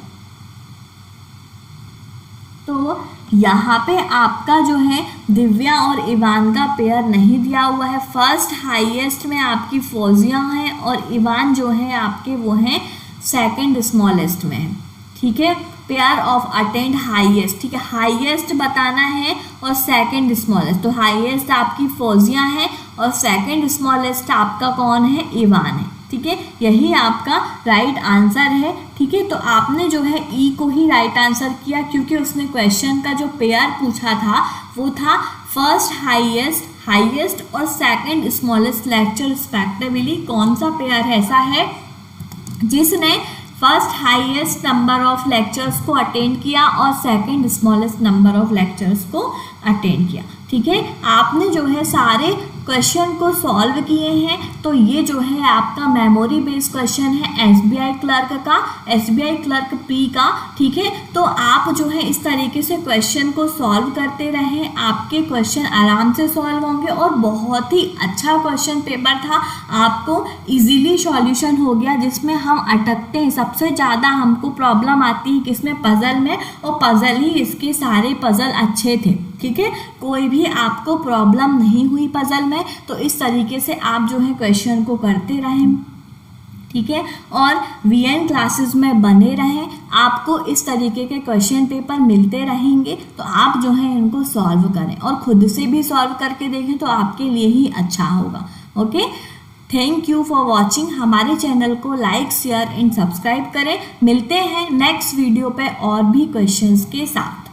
तो यहाँ पे आपका जो है दिव्या और इवान का पेयर नहीं दिया हुआ है। फर्स्ट हाईएस्ट में आपकी फौजिया है और इवान जो है आपके वो हैं सेकंड स्मॉलेस्ट में है, ठीक है। पेयर ऑफ अटेंड हाईएस्ट, ठीक है, हाईएस्ट बताना है और सेकंड स्मॉलेस्ट। तो हाईएस्ट आपकी फौजिया है और सेकंड स्मॉलेस्ट आपका कौन है, इवान है, ठीक है। यही आपका राइट आंसर है, ठीक है। तो आपने जो है ई को ही राइट आंसर किया, क्योंकि उसने क्वेश्चन का जो पेयर पूछा था वो था फर्स्ट हाईएस्ट और सेकंड स्मॉलेस्ट लेक्चर रिस्पेक्टिवली। कौन सा पेयर ऐसा है जिसने first highest number of lectures को अटेंड किया और second smallest number of lectures को अटेंड किया, ठीक है। आपने जो है सारे क्वेश्चन को सॉल्व किए हैं। तो ये जो है आपका मेमोरी बेस्ड क्वेश्चन है एसबीआई क्लर्क का, एसबीआई क्लर्क प्री का, ठीक है। तो आप जो है इस तरीके से क्वेश्चन को सॉल्व करते रहें, आपके क्वेश्चन आराम से सॉल्व होंगे और बहुत ही अच्छा क्वेश्चन पेपर था, आपको इजीली सॉल्यूशन हो गया। जिसमें हम अटकते हैं, सबसे ज़्यादा हमको प्रॉब्लम आती है किसमें, पजल में, और पजल ही इसके सारे पजल अच्छे थे, ठीक है। कोई भी आपको प्रॉब्लम नहीं हुई पजल में। तो इस तरीके से आप जो है क्वेश्चन को करते रहें, ठीक है, और वीएन क्लासेस में बने रहें। आपको इस तरीके के क्वेश्चन पेपर मिलते रहेंगे, तो आप जो है इनको सॉल्व करें और खुद से भी सॉल्व करके देखें, तो आपके लिए ही अच्छा होगा। Okay, thank you for watching. हमारे चैनल को लाइक, शेयर एंड सब्सक्राइब करें। मिलते हैं नेक्स्ट वीडियो पे और भी क्वेश्चंस के साथ।